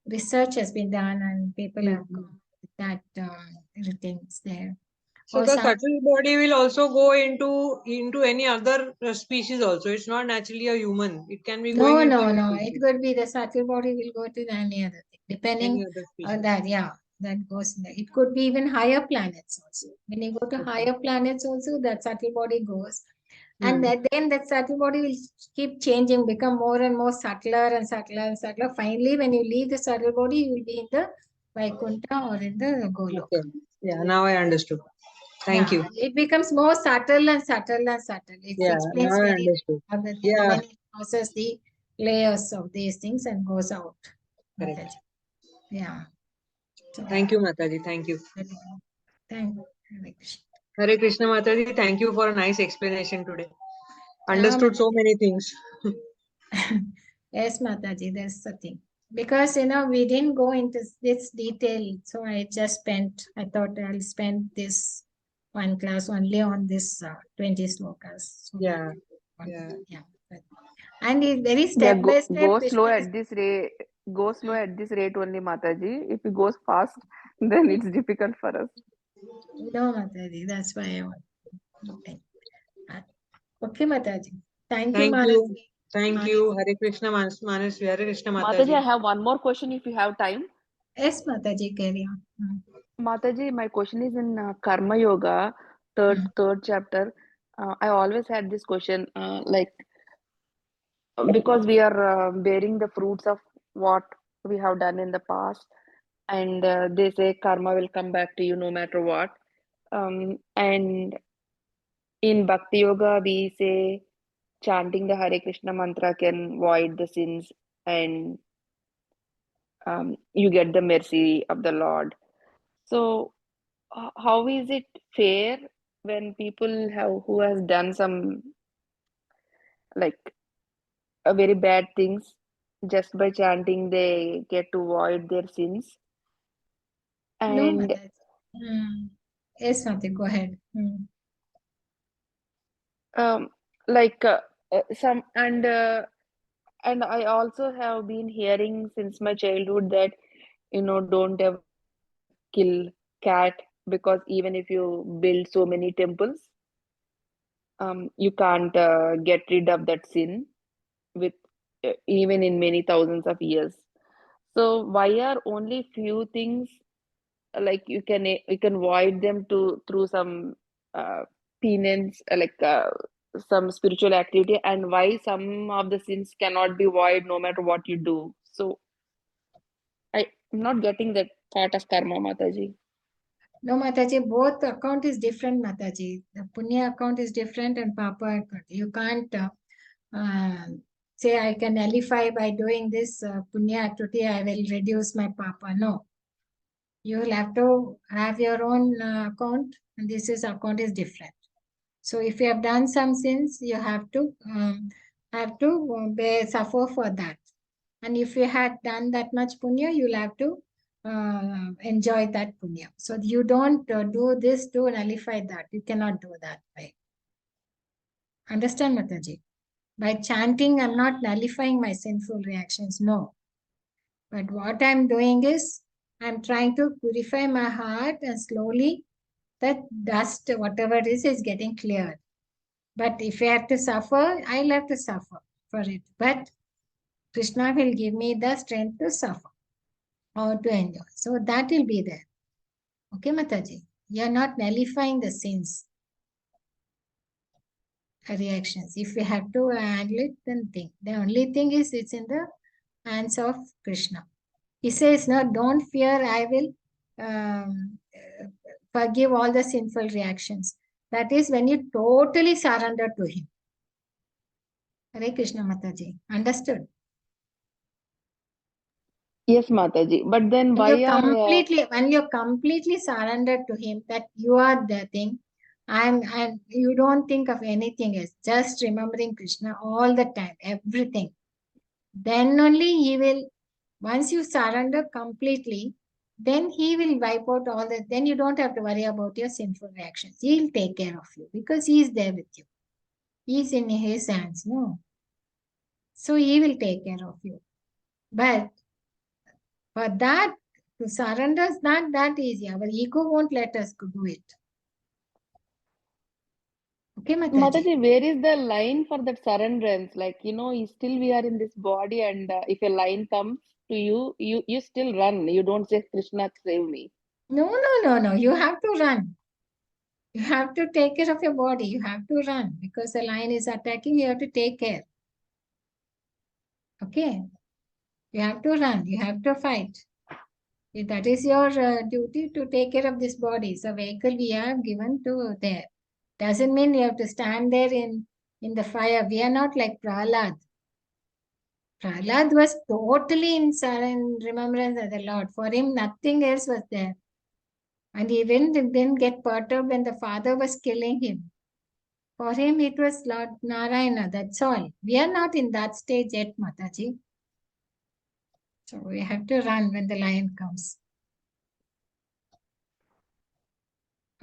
S1: research has been done, and people have gone with that things there.
S2: So
S1: Or
S2: the
S1: some
S2: subtle body will also go into any other species also. It's not naturally a human. It can be going into any
S1: no. It
S2: species,
S1: could be the subtle body will go to any other thing, depending
S2: any other species.
S1: on that. Yeah, that goes in there. It could be even higher planets also. When you go to higher planets also, that subtle body goes. And then that subtle body will keep changing, become more and more subtler and subtler and subtler. Finally, when you leave the subtle body, you will be in the Vaikuntha or in the Goloka.
S2: Okay. Yeah, now I understood. Thank you.
S1: It becomes more subtle and subtle and subtle. It
S2: Yeah,
S1: explains
S2: now I
S1: very
S2: understood.
S1: well the thing
S2: Yeah.
S1: when it crosses the layers of these things and goes out.
S2: Correct.
S1: Mataji. Yeah. So,
S2: Thank you, Mataji. Thank you.
S1: very good. Thank you. Hare Krishna.
S2: Hare Krishna, Mataji. Thank you for a nice explanation today.
S1: Yeah,
S2: Understood so
S1: Mataji.
S2: many things.
S1: Yes, Mataji, that's the thing. Because we didn't go into this detail, so I thought I'll spend this one class only on this 20 slokas. So
S2: Yeah.
S1: yeah. And it's very
S4: Yeah,
S1: step by step.
S4: go slow
S1: Krishna is
S4: at this rate. Go slow at this rate only, Mataji. If it goes fast, then it's difficult for us.
S1: no, Mataji. That's why I want. Okay, okay, Mataji. Thank you,
S2: Thank you.
S1: Manasi.
S2: Thank you. Hare Krishna, Manas. Hare Krishna,
S4: Mataji, I
S2: Mataji.
S4: have one more question if you have time.
S1: Yes, Mataji, carry on.
S4: Mataji, my question is in Karma Yoga, third chapter. I always had this question, like because we are bearing the fruits of what we have done in the past, and they say karma will come back to you no matter what. And in Bhakti Yoga, we say chanting the Hare Krishna mantra can void the sins, and you get the mercy of the Lord. So, how is it fair when people who has done some like very bad things, just by chanting they get to void their sins?
S1: No,
S4: And
S1: Mataji. Yes, Mataji, go ahead.
S4: um, like some and I also have been hearing since my childhood that don't ever kill cat, because even if you build so many temples, you can't get rid of that sin with even in many thousands of years. So why are only few things like you can void them to through some uh, penance, some spiritual activity, and why some of the sins cannot be void no matter what you do? So I'm not getting that part of karma, Mataji.
S1: No, Mataji, both account is different, Mataji. The Punya account is different and Papa account. You can't uh, say I can nullify by doing this Punya activity, I will reduce my Papa. No. You will have to have your own account, and this is account is different. So if you have done some sins, you have to suffer for that. And if you had done that much punya, you'll have to enjoy that punya. So you don't do this to nullify that. You cannot do that way. Understand, Mataji? By chanting, I'm not nullifying my sinful reactions. No. But what I'm doing is, I'm trying to purify my heart, and slowly that dust, whatever it is getting cleared. But if I have to suffer, I'll have to suffer for it. But Krishna will give me the strength to suffer or to enjoy. So that will be there. Okay, Mataji? You are not nullifying the sins, reactions. If you have to handle it, then think. The only thing is it's in the hands of Krishna. He says, no, don't fear, I will forgive all the sinful reactions. That is when you totally surrender to him. Hare Krishna, Mataji. Understood?
S4: Yes, Mataji. But then
S1: When
S4: why
S1: you
S4: are
S1: completely surrendered to him, that you are the thing, And you don't think of anything else, just remembering Krishna all the time, everything. Then only he will, once you surrender completely, then he will wipe out all that. Then you don't have to worry about your sinful reactions. He'll take care of you because he's there with you. He's in his hands, no? So he will take care of you. But for that, to surrender is not that easy. Our ego won't let us do it. Okay, Mataji?
S4: Mataji, where is the line for that surrenderance? Like, still we are in this body, and if a line comes to you, you still run. You don't say, Krishna, save me.
S1: No. You have to run. You have to take care of your body. You have to run because the lion is attacking. You have to take care. Okay. You have to run. You have to fight. That is your duty to take care of this body. It's a vehicle we have given to there. Doesn't mean you have to stand there in the fire. We are not like Prahlad. Prahlad was totally in remembrance of the Lord. For him, nothing else was there. And he didn't get perturbed when the father was killing him. For him, it was Lord Narayana. That's all. We are not in that stage yet, Mataji. So we have to run when the lion comes.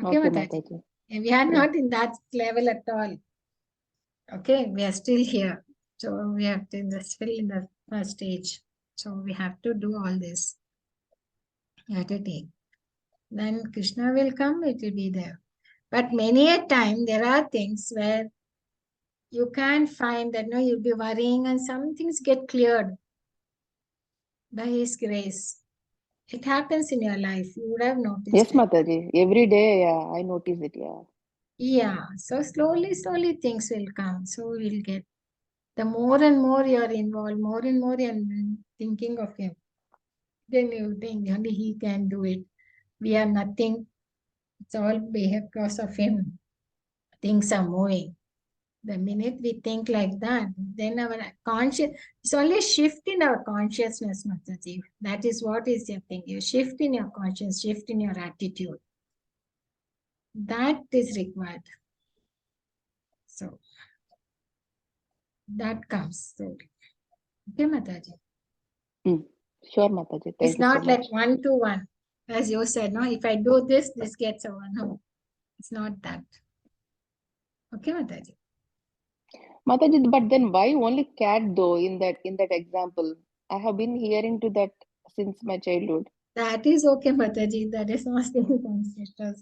S1: Okay,
S4: Okay,
S1: Mataji.
S4: Mataji.
S1: We are not in that level at all. Okay, we are still here. So we have to still in the first stage. So we have to do all this. You have to take. Then Krishna will come, it will be there. But many a time there are things where you can't find that, no, you'll be worrying and some things get cleared by His grace. It happens in your life. You would have noticed
S4: Yes,
S1: it.
S4: Mataji. Every day, yeah, I notice it, yeah.
S1: Yeah. So slowly things will come. So we'll get. The more and more you're involved, more and more you're thinking of Him, then you think only He can do it. We are nothing. It's all because of Him. Things are moving. The minute we think like that, then our conscious, it's only a shift in our consciousness, Mataji. That is what is your thing. You shift in your conscience, shift in your attitude. That is required. So that comes slowly. Okay, Mataji.
S4: Sure, Mataji. Thank
S1: It's
S4: you so
S1: not like
S4: much.
S1: 1-to-1. As you said, no, if I do this, this gets over. No, it's not that. Okay, Mataji.
S4: Mataji, but then why only cat though in that example? I have been hearing to that since my childhood.
S1: That is okay, Mataji. That is not being considered.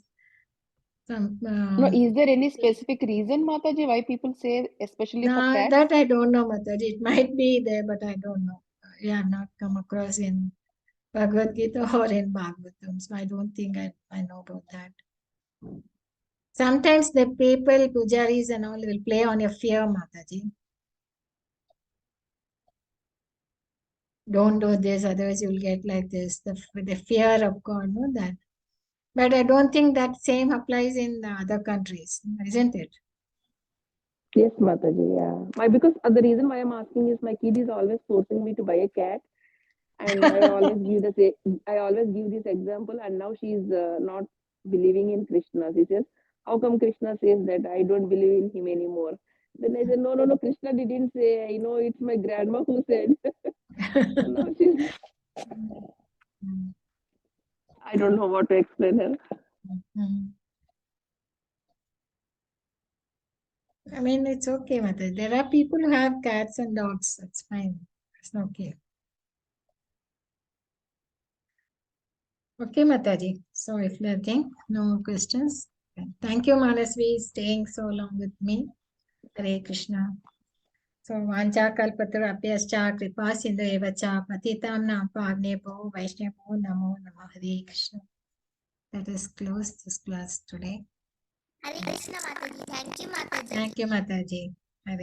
S1: Some,
S4: No, is there any specific reason, Mataji, why people say especially for cats?
S1: that I don't know, Mataji. It might be there, but I don't know. We have not come across in Bhagavad Gita or in Bhagavatam. So I don't think I know about that. Sometimes the people, pujaris and all will play on your fear, Mataji. Don't do this, otherwise you'll get like this. The fear of God, no, that. But I don't think that same applies in the other countries, isn't it?
S4: Yes, Mataji, yeah. Because the reason why I'm asking is my kid is always forcing me to buy a cat, and I always give this example, and now she's not believing in Krishna. She says, "How come Krishna says that I don't believe in him anymore?" Then I said, "No, Krishna didn't say. I know it's my grandma who said." So now she's. I don't know what to explain her.
S1: I mean, it's okay, Mataji. There are people who have cats and dogs. That's fine. It's okay. Okay, Mataji. So if nothing, no more questions. Thank you, Manasvi, staying so long with me. Hare Krishna. So Vancha Kalpatarapyascha Kripa Sindhu Evacha Patitam Nam Pavnepo Vaishnapo Namo Namah Hare Krishna. Let us close this class today.
S5: Hare Krishna Mataji. Thank you Mataji.
S1: Thank you, Mataji. Hare